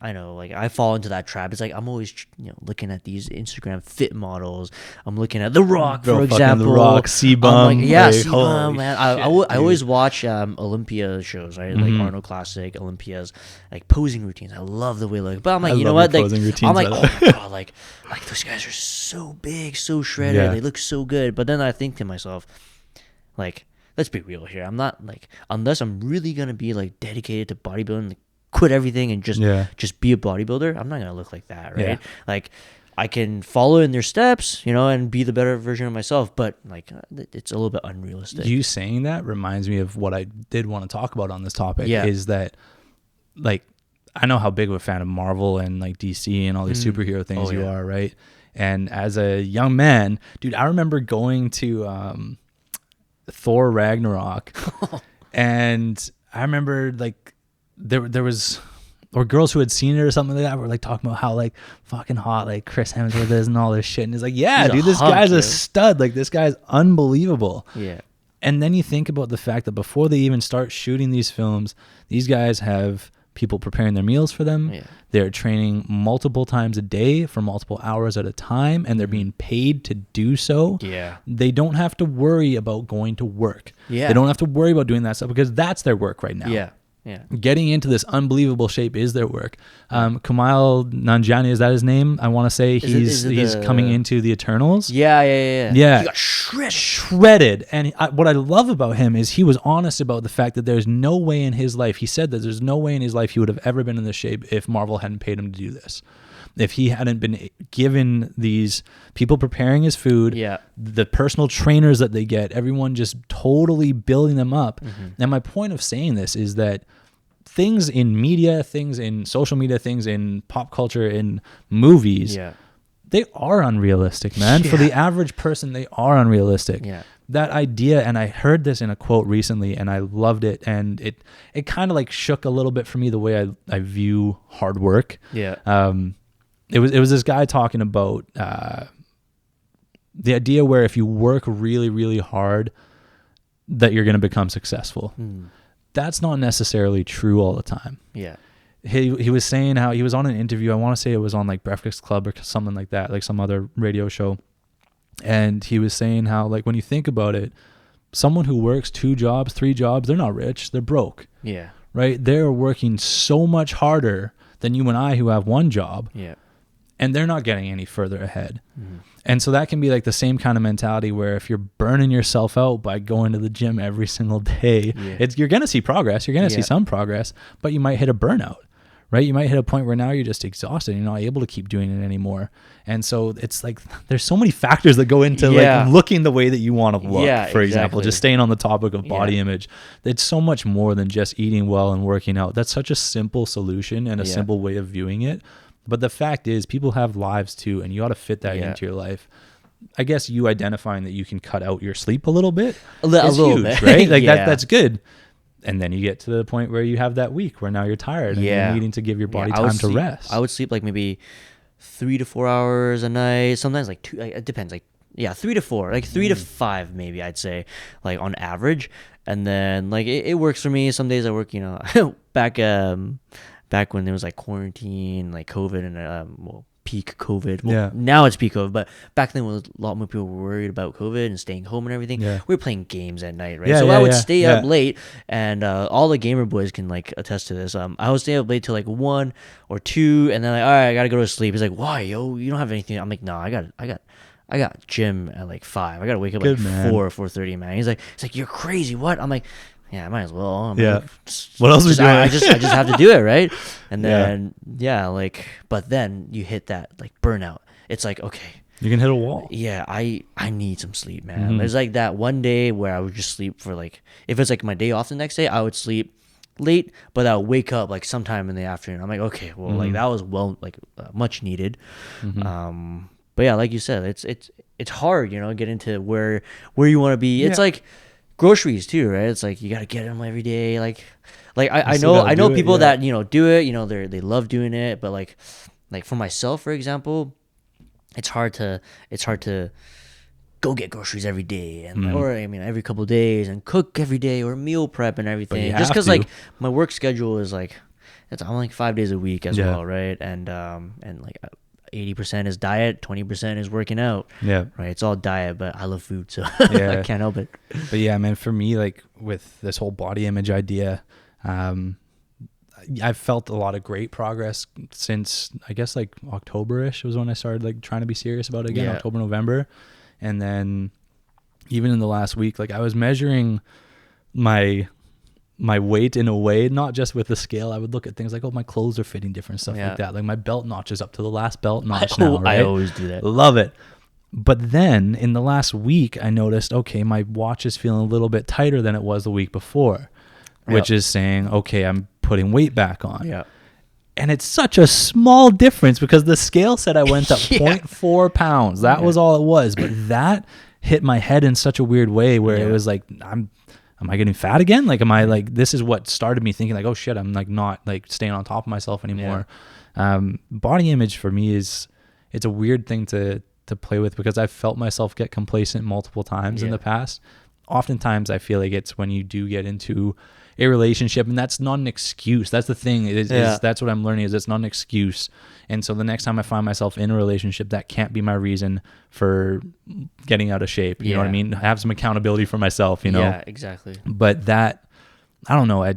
I know, like I fall into that trap. It's like I'm always, you know, looking at these Instagram fit models. I'm looking at The Rock, for example. The Rock, C-Bum. Like, C-Bum, man. I always watch Olympia shows, right? Like Arnold Classic, Olympias, like posing routines. I love the way they look. But I'm like, you know what? Like, I'm like, oh my God, like those guys are so big, so shredded. Yeah. They look so good. But then I think to myself, like, let's be real here. I'm not like, unless I'm really gonna be like dedicated to bodybuilding, like, quit everything and just be a bodybuilder, I'm not gonna look like that, right? Like I can follow in their steps, you know, and be the better version of myself, but like it's a little bit unrealistic. You saying that reminds me of what I did want to talk about on this topic. Is that like I know how big of a fan of Marvel and like DC and all these superhero things you are, right? And as a young man, dude, I remember going to Thor Ragnarok and I remember like there was, or girls who had seen it or something like that were like talking about how like fucking hot like Chris Hemsworth is and all this shit, and it's like, yeah, dude, this guy's a stud. Like this guy's unbelievable. Yeah. And then you think about the fact that before they even start shooting these films, these guys have people preparing their meals for them. Yeah. They're training multiple times a day for multiple hours at a time, and they're being paid to do so. Yeah. They don't have to worry about going to work. Yeah. They don't have to worry about doing that stuff because that's their work right now. Yeah. Yeah. Getting into this unbelievable shape is their work. Kumail Nanjiani, is that his name? I want to say he's coming into the Eternals. Yeah. He got shredded. And what I love about him is he was honest about the fact that there's no way in his life, he said that there's no way in his life he would have ever been in this shape if Marvel hadn't paid him to do this. If he hadn't been given these people preparing his food, the personal trainers that they get, everyone just totally building them up. And my point of saying this is that things in media, things in social media, things in pop culture, in movies, they are unrealistic, man. For the average person, they are unrealistic. That idea, and I heard this in a quote recently, and I loved it, and it kind of like shook a little bit for me the way I view hard work. It was this guy talking about the idea where if you work really, really hard, that you're going to become successful. That's not necessarily true all the time. Yeah. he was saying how he was on an interview. I want to say it was on like Breakfast Club or something like that, like some other radio show. And he was saying how, like, when you think about it, someone who works 2 jobs, 3 jobs, they're not rich, they're broke. Yeah. Right? They're working so much harder than you and I who have 1 job. Yeah. And they're not getting any further ahead. Mm-hmm. And so that can be like the same kind of mentality where if you're burning yourself out by going to the gym every single day, you're going to see progress. You're going to see some progress, but you might hit a burnout, right? You might hit a point where now you're just exhausted. You're not able to keep doing it anymore. And so it's like, there's so many factors that go into like looking the way that you want to look, for example, just staying on the topic of body image. It's so much more than just eating well and working out. That's such a simple solution and a simple way of viewing it. But the fact is, people have lives too, and you ought to fit that into your life. I guess you identifying that you can cut out your sleep a little bit is little huge, bit. right? Like that's good. And then you get to the point where you have that week where now you're tired and you're needing to give your body time to rest. I would sleep like maybe 3 to 4 hours a night. Sometimes like 2. It depends. Like 3 to 4, like 3 to 5 maybe I'd say, like on average. And then like it works for me. Some days I work, back when there was like quarantine, like COVID and peak COVID. Well, now it's peak COVID, but back then was a lot more people were worried about COVID and staying home and everything. We were playing games at night, right? So I would stay up late, and all the gamer boys can like attest to this. I would stay up late till like 1 or 2, and then like, all right, I gotta go to sleep. He's like, why, yo? You don't have anything? I'm like, no, I got gym at like 5. I gotta wake up like 4 or 4:30, man. He's like, you're crazy. What? I'm like, yeah, I might as well. Like, what else was doing? I just have to do it, right? And then but then you hit that like burnout. It's like, okay, you can hit a wall. Yeah, I need some sleep, man. There's like that one day where I would just sleep for like, if it's like my day off the next day, I would sleep late, but I'll wake up like sometime in the afternoon. I'm like, okay, well, like that was much needed. But yeah, like you said, it's hard, get into where you want to be. It's like groceries too, right? It's like you got to get them every day. Like I know people that do it. They love doing it, but like for myself, for example, it's hard to go get groceries every day or every couple of days and cook every day or meal prep and everything. Just because like my work schedule is like I'm like 5 days a week as well, right? And like 80% is diet, 20% is working out. Yeah. Right. It's all diet, but I love food, so I can't help it. But yeah, man, for me, like with this whole body image idea, I've felt a lot of great progress since I guess like October-ish was when I started like trying to be serious about it again, October, November. And then even in the last week, like I was measuring my weight in a way, not just with the scale. I would look at things like, oh, my clothes are fitting different, stuff like that. Like my belt notches up to the last belt notch now, right? I always do that. Love it. But then in the last week, I noticed, okay, my watch is feeling a little bit tighter than it was the week before, which is saying, okay, I'm putting weight back on. Yeah. And it's such a small difference because the scale said I went up 0.4 pounds. That was all it was. But that hit my head in such a weird way where it was like, am I getting fat again? Like, am I like, this is what started me thinking like, oh shit, I'm like not like staying on top of myself anymore. Body image for me it's a weird thing to play with because I've felt myself get complacent multiple times in the past. Oftentimes I feel like it's when you do get into a relationship, and that's not an excuse. That's the thing is that's what I'm learning is it's not an excuse. And so the next time I find myself in a relationship, that can't be my reason for getting out of shape. You know what I mean? Have some accountability for myself, Yeah, exactly. But that, I don't know.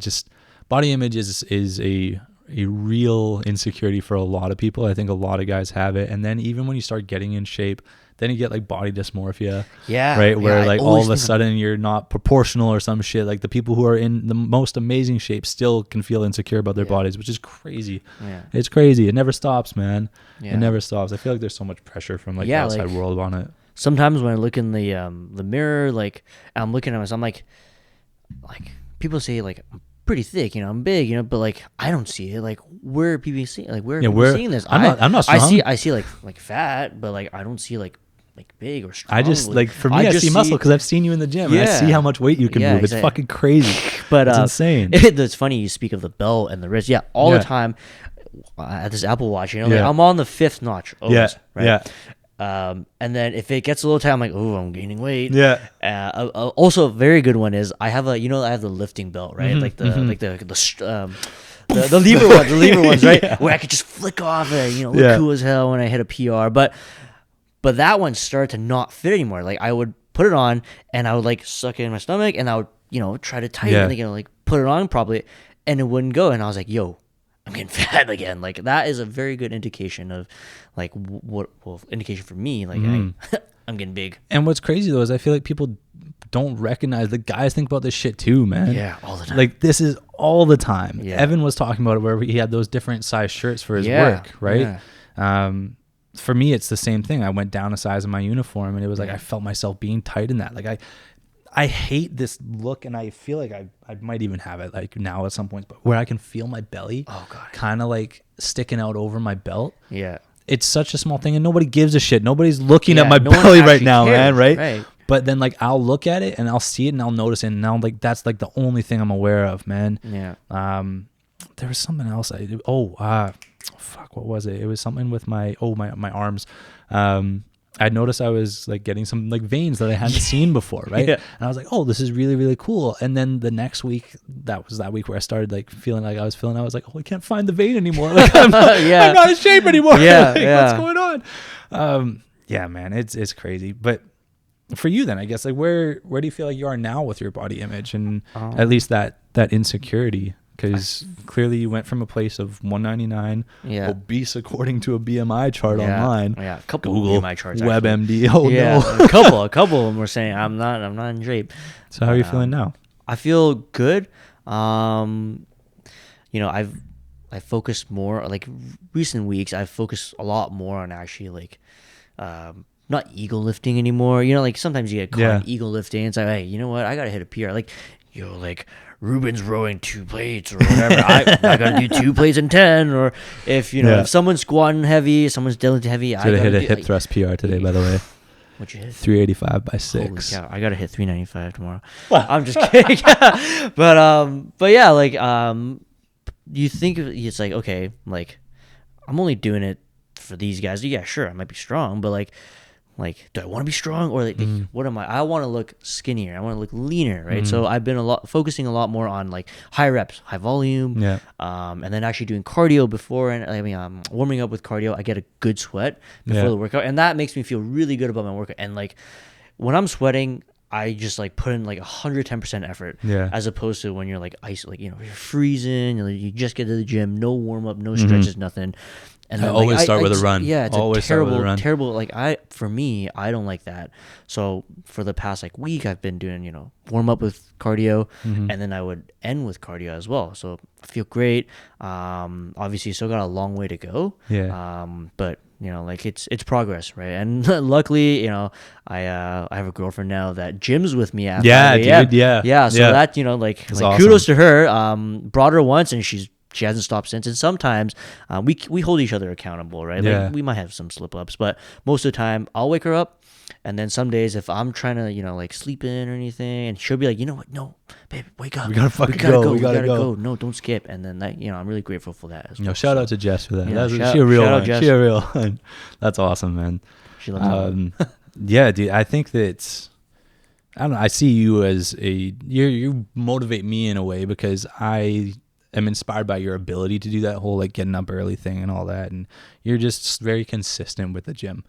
Body image is a real insecurity for a lot of people. I think a lot of guys have it. And then even when you start getting in shape, then you get like body dysmorphia. Yeah. Right. Where like all of a sudden you're not proportional or some shit. Like the people who are in the most amazing shape still can feel insecure about their bodies, which is crazy. Yeah. It's crazy. It never stops, man. Yeah. It never stops. I feel like there's so much pressure from like the outside world on it. Sometimes when I look in the mirror, like I'm looking at myself, I'm like people say like I'm pretty thick, I'm big, but like I don't see it. Like where are people seeing? Like where are people seeing this? I'm not strong. I see like fat, but like I don't see like big or strong. I just like for me, I see muscle because I've seen you in the gym. And I see how much weight you can move. Exactly. It's fucking crazy. But it's insane. It's funny you speak of the belt and the wrist. Yeah, all the time at this Apple Watch, like I'm on the 5th notch. Always, right? Yeah. And then if it gets a little tight, I'm like, oh, I'm gaining weight. Yeah. Also, a very good one is I have the lifting belt, right? Like the the lever ones, right? Yeah. Where I could just flick off it, look cool as hell when I hit a PR. But that one started to not fit anymore. Like I would put it on and I would like suck it in my stomach and I would try to tighten it, like put it on properly and it wouldn't go. And I was like, yo, I'm getting fat again. Like that is a very good indication of like indication for me. Like I'm getting big. And what's crazy though is I feel like people don't recognize the guys think about this shit too, man. Yeah, all the time. Like this is all the time. Yeah. Evan was talking about it where he had those different size shirts for his work, right? Yeah. For me, it's the same thing. I went down a size in my uniform and it was like I felt myself being tight in that. Like I hate this look and I feel like I might even have it like now at some points, but where I can feel my belly kind of like sticking out over my belt. Yeah. It's such a small thing and nobody gives a shit. Nobody's looking at my belly right now, man, right? But then like I'll look at it and I'll see it and I'll notice it and now like that's like the only thing I'm aware of, man. Yeah. There was something else I did. Fuck, what was it? It was something with my arms. I noticed I was like getting some like veins that I hadn't seen before, right? And I was like, oh, this is really, really cool. And then the next week, that was that week where I started like feeling like I was like, oh, I can't find the vein anymore. Like I'm not in shape anymore. Like, what's going on? Yeah, man, it's crazy. But for you then, I guess, like where do you feel like you are now with your body image and at least that insecurity? Because clearly you went from a place of 199, obese according to a BMI chart online. Yeah, a couple Google, BMI charts. WebMD. Oh no, a couple of them were saying I'm not in shape. So how are you feeling now? I feel good. I focused more like recent weeks. I've focused a lot more on actually like not ego lifting anymore. Like sometimes you get caught in ego lifting. It's like, hey, you know what? I gotta hit a PR. Like, like Ruben's rowing 2 plates or whatever. I gotta do 2 plates and 10. Or if if someone's squatting heavy, someone's deadlifting heavy. I gotta hit a hip thrust PR today, by the way. What'd you hit? 385 by 6. Holy cow, I gotta hit 395 tomorrow. I'm just kidding. but yeah, like you think it's like, okay, like I'm only doing it for these guys. Yeah, sure, I might be strong, but like do I want to be strong or like what am I want to look skinnier, I want to look leaner, right? So I've been focusing a lot more on like high reps, high volume, and then actually doing cardio before, and warming up with cardio. I get a good sweat before the workout, and that makes me feel really good about my workout. And like when I'm sweating, I just like put in like 110% effort, as opposed to when you're like ice, like you're freezing, you just get to the gym, no warm up, no stretches, nothing. And then, I always start with a run. Yeah, it's always terrible. Like for me, I don't like that. So for the past like week, I've been doing warm up with cardio, and then I would end with cardio as well. So I feel great. Obviously, still got a long way to go. Yeah. But like it's progress, right? And luckily, I have a girlfriend now that gyms with me after. Yeah, dude. Yeah. So that like awesome. Kudos to her. Brought her once, and she hasn't stopped since. And sometimes we hold each other accountable, right? Like we might have some slip ups, but most of the time I'll wake her up. And then some days if I'm trying to, like sleep in or anything, and she'll be like, you know what? No, babe, wake up. We gotta go. We gotta go. No, don't skip. And then I'm really grateful for that as well. Shout out to Jess for that. Yeah, she a real one. Jess. She a real one. That's awesome, man. She loves it. Yeah, dude. I think that I don't know. I see you as you motivate me in a way because I am inspired by your ability to do that whole like getting up early thing and all that, and you're just very consistent with the gym.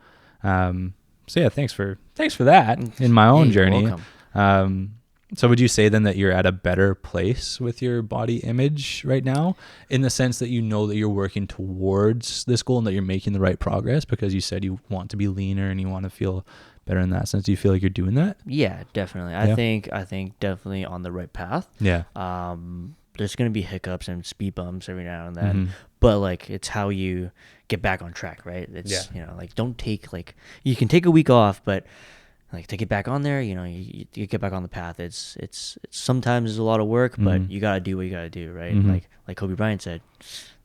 So yeah, thanks for that in my own journey. So would you say then that you're at a better place with your body image right now, in the sense that you know that you're working towards this goal and that you're making the right progress, because you said you want to be leaner and you want to feel better in that sense? Do you feel like you're doing that? Yeah, definitely. I think definitely on the right path. Yeah. There's going to be hiccups and speed bumps every now and then, but like it's how you get back on track, right? It's like don't take like, you can take a week off, but like to get back on there, you get back on the path. It's sometimes it's a lot of work, but you got to do what you got to do, right? Like Kobe Bryant said,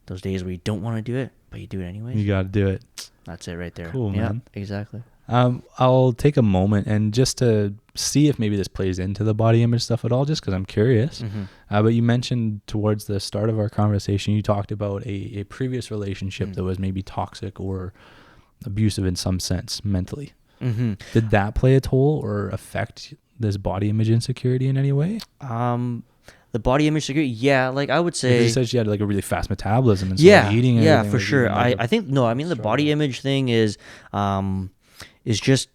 those days where you don't want to do it, but you do it anyway. You got to do it. That's it right there. Cool, man. Yeah, exactly. I'll take a moment and just to see if maybe this plays into the body image stuff at all, just because I'm curious. But you mentioned towards the start of our conversation, you talked about a previous relationship that was maybe toxic or abusive in some sense mentally. Did that play a toll or affect this body image insecurity in any way? The the body image security, yeah, like I would Because say, you said she had like a really fast metabolism and yeah, so eating. And yeah, everything for was sure. even, like, I think no, I mean the body struggle. image thing is just,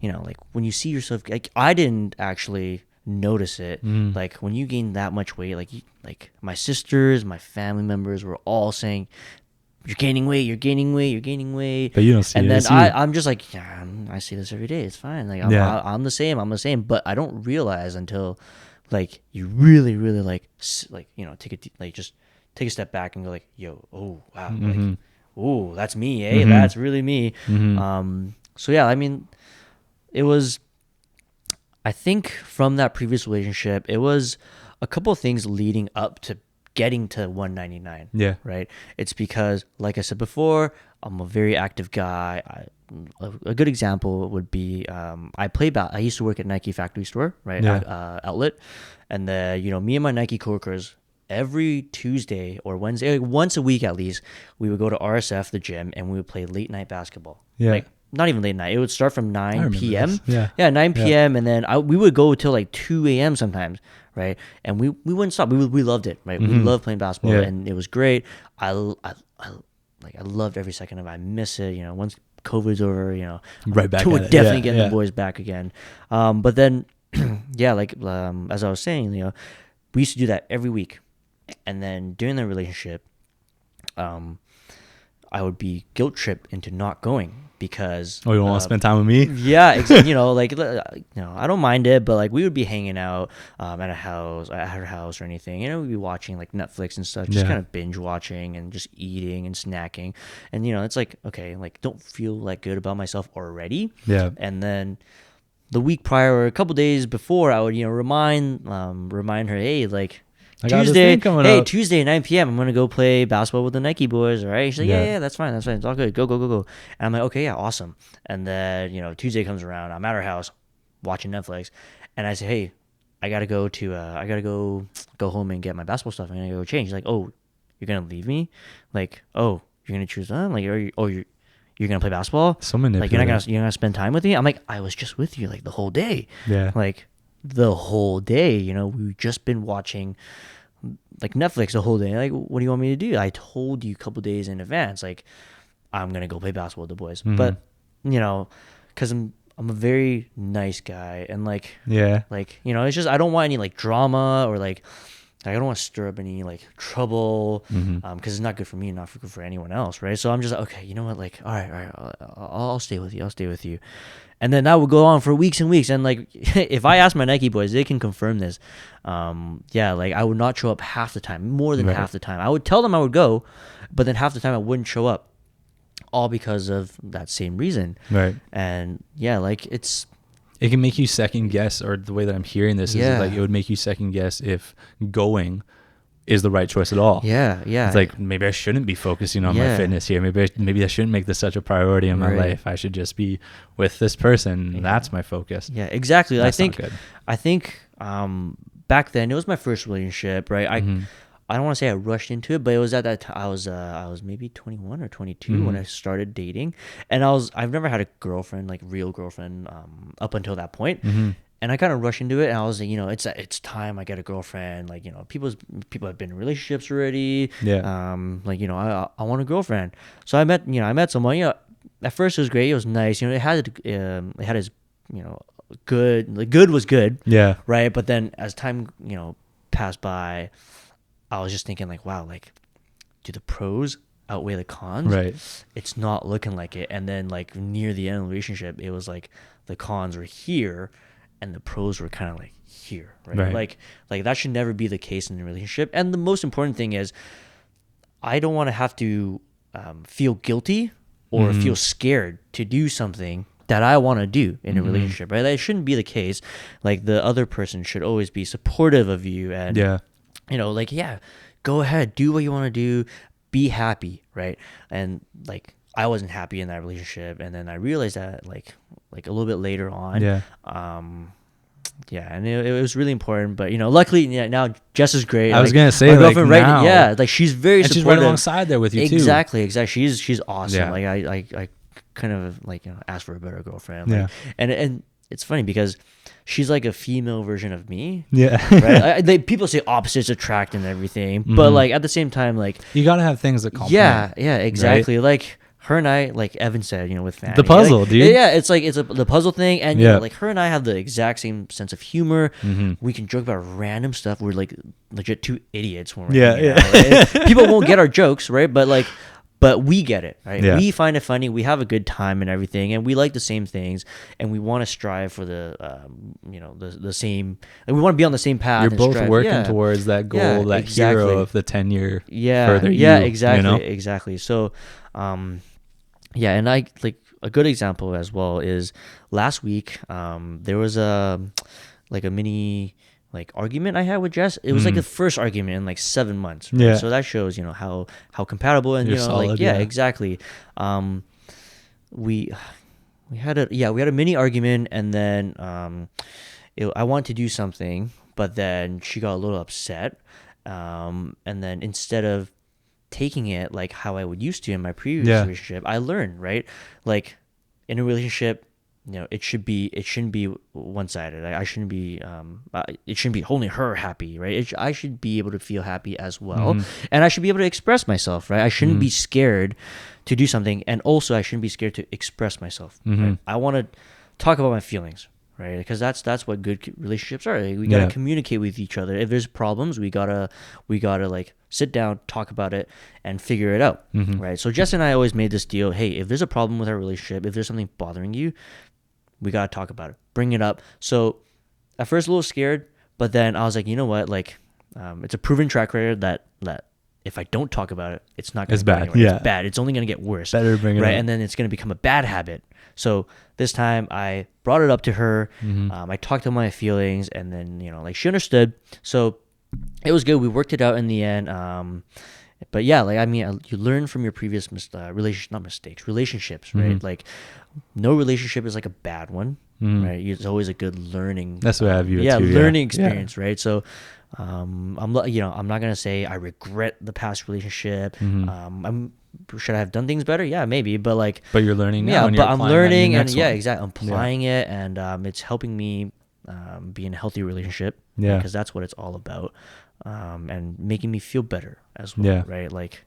you know, like when you see yourself, like I didn't actually notice it. Like when you gain that much weight, like my sisters, my family members were all saying, "You're gaining weight, you're gaining weight, you're gaining weight." But you don't see And it. then It's you. I'm just like, yeah, I see this every day. It's fine. Like Yeah. I'm the same. I'm the same. But I don't realize until like you really, really like you know, just take a step back and go like, yo, oh wow, like, oh, that's me, eh? That's really me. So yeah, I mean, it was. I think from that previous relationship, it was a couple of things leading up to getting to 199. Yeah. Right. It's because, like I said before, I'm a very active guy. A good example would be I used to work at Nike factory store, right? Yeah. Outlet, and you know, me and my Nike coworkers every Tuesday or Wednesday, like once a week at least, we would go to RSF, the gym, and we would play late night basketball. Yeah. Like, not even late night. It would start from 9 p.m. this. Yeah. Yeah, 9 p.m. And then we would go till like 2 a.m. sometimes, right? And we wouldn't stop. We loved it, right? We loved playing basketball, Yeah. and it was great. I loved every second of it. I miss it. You know, once COVID's over, you know, Right back we're at it. definitely Yeah, getting yeah. the boys back again. But then, yeah, like as I was saying, you know, we used to do that every week, and then during the relationship, I would be guilt tripped into not going because Oh, you don't want to spend time with me? yeah, you know, like, you know, I don't mind it, but like we would be hanging out at her house or anything, you know, we'd be watching like Netflix and stuff, just Yeah. kind of binge watching and just eating and snacking, and you know, it's like, okay, like don't feel like good about myself already. Yeah. And then the week prior or a couple days before, I would, you know, remind her, hey, like, I got this Tuesday, thing coming hey, up. Tuesday 9 p.m. I'm gonna go play basketball with the Nike boys. All right? She's like, Yeah. yeah, that's fine, it's all good. Go. And I'm like, okay, yeah, awesome. And then, you know, Tuesday comes around. I'm at her house watching Netflix, and I say, hey, I gotta go go home and get my basketball stuff. I'm gonna go change. She's like, oh, you're gonna leave me? Like, oh, you're gonna choose them? Like, you're gonna play basketball? So Like, you're manipulative. not gonna spend time with me? I'm like, I was just with you like the whole day. Yeah. Like the whole day, you know, we've just been watching like Netflix the whole day. Like, what do you want me to do? I told you a couple days in advance, like, I'm gonna go play basketball with the boys. But you know, because I'm a very nice guy, and like, Yeah. you know, it's just I don't want any like drama or like I don't want to stir up any like trouble, because it's not good for me, not good for anyone else, right? So I'm just like, okay, you know what, like, all right, I'll stay with you. And then that would go on for weeks and weeks. And like, if I ask my Nike boys, they can confirm this. Yeah, like I would not show up half the time, more than Right. half the time. I would tell them I would go, but then half the time I wouldn't show up, all because of that same reason. Right. And yeah, like It can make you second guess, or the way that I'm hearing this Yeah. is like it would make you second guess if going is the right choice at all. yeah. It's like, maybe I shouldn't be focusing on my Yeah. fitness here. Maybe I shouldn't make this such a priority in my Right. life. I should just be with this person. That's my focus. Yeah, exactly. That's not I think back then it was my first relationship, right? I don't want to say I rushed into it, but it was at that time I was maybe 21 or 22 when I started dating, and I've never had a girlfriend, like real girlfriend, up until that point. And I kind of rushed into it, and I was like, you know, it's time I get a girlfriend. Like, you know, people have been in relationships already. Yeah. Like, you know, I want a girlfriend. So I met someone. You know, at first it was great. It was nice. You know, it had its, you know, good was good. Yeah. Right. But then as time, you know, passed by, I was just thinking like, wow, like, do the pros outweigh the cons? Right. It's not looking like it. And then like near the end of the relationship, it was like the cons were here and the pros were kind of like here, right? Right. Like that should never be the case in a relationship. And the most important thing is, I don't want to have to feel guilty or feel scared to do something that I want to do in a relationship, right? That shouldn't be the case. Like, the other person should always be supportive of you, and Yeah. you know, like, yeah, go ahead, do what you want to do, be happy, right? And like, I wasn't happy in that relationship, and then I realized that like a little bit later on. Yeah. Yeah, and it was really important, but you know, luckily, yeah, now Jess is great. I was Like, gonna say, my like, girlfriend now, yeah, like she's very and supportive. she's right alongside there with you too. Exactly. She's awesome. Yeah. Like I kind of like, you know, asked for a better girlfriend. Like, Yeah. and it's funny because she's like a female version of me. Yeah. Right? People say opposites attract and everything, but like at the same time, like you got to have things that complement. yeah, exactly. Right? Like her and I, like Evan said, with Fanny, the puzzle, like, dude. Yeah, it's like the puzzle thing, and like her and I have the exact same sense of humor. We can joke about random stuff. We're like legit two idiots when we're hanging out, right? People won't get our jokes, right? But we get it, right? Yeah. We find it funny. We have a good time and everything, and we like the same things, and we want to strive for the same. And we want to be on the same path. You're both working towards that goal, that hero of the 10-year. Further Exactly. So, and I like a good example as well is last week. There was a mini argument I had with Jess. It was like the first argument in like 7 months. Right? Yeah. So that shows how compatible and solid, exactly. We had a mini argument, and then I wanted to do something, but then she got a little upset, and then instead of taking it like how I would used to in my previous relationship, I learned, right? Like in a relationship, it shouldn't be one-sided. I shouldn't be it shouldn't be only her happy, right? I should be able to feel happy as well, and I should be able to express myself, right? I shouldn't be scared to do something, and also I shouldn't be scared to express myself. Right? I want to talk about my feelings, right? Because that's what good relationships are. Like, we gotta communicate with each other. If there's problems, we gotta like sit down, talk about it, and figure it out, right? So Jess and I always made this deal. Hey, if there's a problem with our relationship, if there's something bothering you, we gotta talk about it, bring it up. So at first a little scared, but then I was like, you know what? Like, it's a proven track record that if I don't talk about it, it's not gonna go anywhere. It's bad. It's only gonna get worse. Better bring it up. And then it's gonna become a bad habit. So this time I brought it up to her. I talked about my feelings, and then she understood. So it was good. We worked it out in the end. But yeah, like, I mean, you learn from your previous relationships, right? Like, no relationship is like a bad one, right? It's always a good learning. That's what I view it too. Learning experience, right? So, I'm not gonna say I regret the past relationship. Should I have done things better? Yeah, maybe, but you're learning now. Yeah, but I'm learning, and exactly, I'm applying it, and it's helping me be in a healthy relationship. Yeah, because that's what it's all about. And making me feel better as well, right? Like,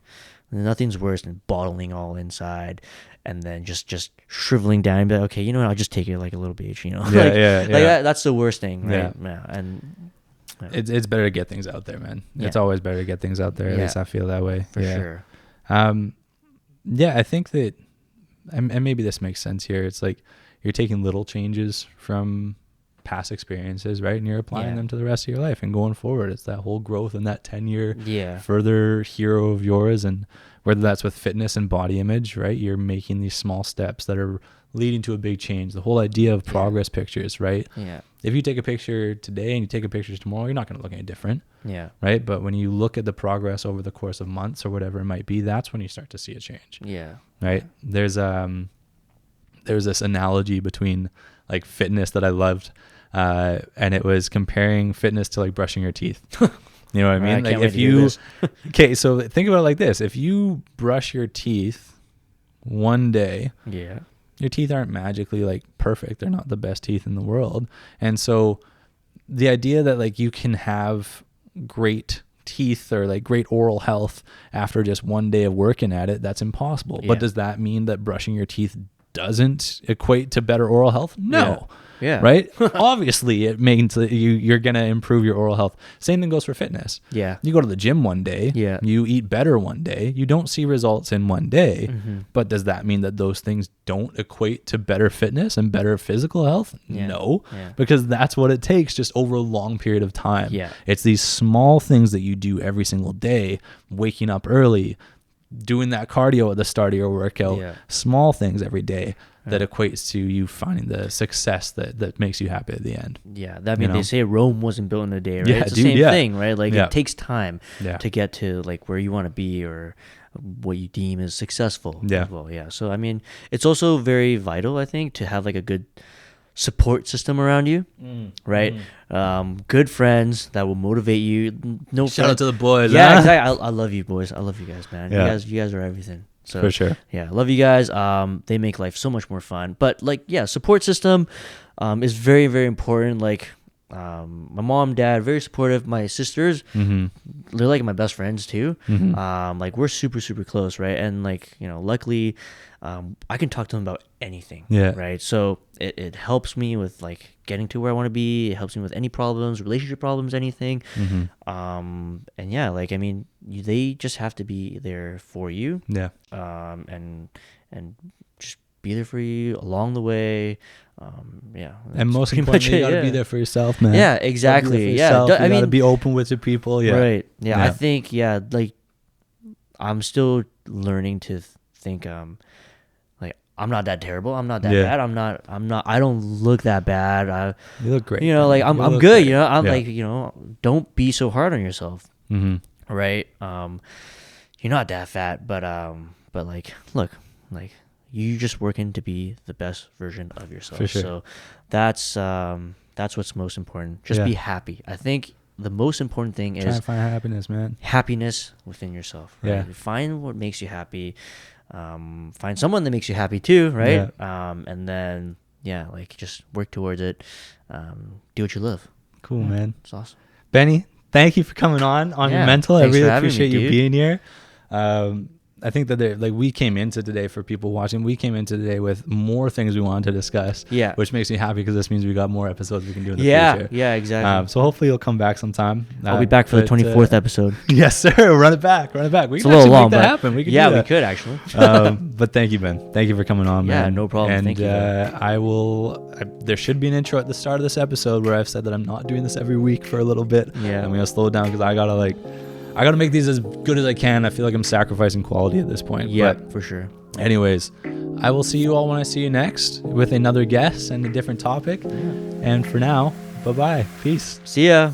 nothing's worse than bottling all inside and then just shriveling down and be like, okay, you know what, I'll just take it like a little bitch, that's the worst thing, right? Yeah. And it's better to get things out there, man. It's always better to get things out there. At least I feel that way. For sure. I think that, and maybe this makes sense here. It's like you're taking little changes from past experiences, right? And you're applying them to the rest of your life and going forward. It's that whole growth and that 10-year further hero of yours. And whether that's with fitness and body image, right? You're making these small steps that are leading to a big change. The whole idea of progress pictures, right? Yeah. If you take a picture today and you take a picture tomorrow, you're not going to look any different. Yeah. Right. But when you look at the progress over the course of months or whatever it might be, that's when you start to see a change. Yeah. Right. There's this analogy between like fitness that I loved. And it was comparing fitness to like brushing your teeth. You know what I mean? Like if you, okay, so think about it like this. If you brush your teeth one day, your teeth aren't magically like perfect. They're not the best teeth in the world. And so the idea that like you can have great teeth or like great oral health after just one day of working at it, that's impossible. But does that mean that brushing your teeth doesn't equate to better oral health? No. Yeah. Right? Obviously, it means that you're going to improve your oral health. Same thing goes for fitness. Yeah. You go to the gym one day. Yeah. You eat better one day. You don't see results in one day. But does that mean that those things don't equate to better fitness and better physical health? Yeah. No. Yeah. Because that's what it takes just over a long period of time. Yeah. It's these small things that you do every single day, waking up early, doing that cardio at the start of your workout, small things every day that equates to you finding the success that makes you happy at the end. Yeah, that means they say Rome wasn't built in a day, right? Yeah, it's the same thing, right? Like it takes time to get to like where you want to be or what you deem as successful as well. Yeah. So I mean, it's also very vital, I think, to have like a good support system around you, right? Good friends that will motivate you. Shout out to the boys. Yeah, exactly. I love you boys. I love you guys, man. You guys are everything. So For sure. yeah, love you guys. They make life so much more fun. But like, yeah, support system is very, very important. Like, my mom, dad, very supportive. My sisters, they're like my best friends too. Like we're super, super close, right? And like, luckily, I can talk to them about anything. Yeah. Right. So it helps me with like getting to where I want to be. It helps me with any problems, relationship problems, anything. And yeah, like, I mean, they just have to be there for you. Yeah. And just be there for you along the way. Yeah. And most pretty importantly, much you it, gotta be yeah. there for yourself, man. Yeah, exactly. Yeah. You I gotta mean, be open with your people. Yeah. right. Yeah, I Yeah. think, yeah, like I'm still learning to think, like I'm not that terrible. I'm not that Yeah. bad. I don't look that bad. You look great. Like man. You I'm look good, great. I'm Yeah. like, don't be so hard on yourself. Right. You're not that fat, but like, look, like you just working to be the best version of yourself. For sure. So that's what's most important. Just Yeah. be happy. I think the most important thing Try is and find happiness, man. happiness within yourself. Right? Yeah. Find what makes you happy. Find someone that makes you happy too, right? And then like just work towards it. Do what you love. Cool, man. It's awesome. Benny, thank you for coming on your Yeah, mental. I thanks for really having me, appreciate you dude. being here. I think that we came into today, for people watching, we came into today with more things we wanted to discuss. Yeah. Which makes me happy because this means we got more episodes we can do in the future. Yeah, exactly. So hopefully you'll come back sometime. I'll be back for the 24th episode. Yes, sir. Run it back. We It's can a little actually long, make that but happen. We can yeah, do we that. could actually. But thank you, Ben. Thank you for coming on, Yeah, man. no problem. And Thank you, there should be an intro at the start of this episode where I've said that I'm not doing this every week for a little bit. Yeah. I'm gonna slow it down because I gotta make these as good as I can. I feel like I'm sacrificing quality at this point. Yeah, But for sure. anyways, I will see you all when I see you next with another guest and a different topic. And for now, bye-bye. Peace. See ya.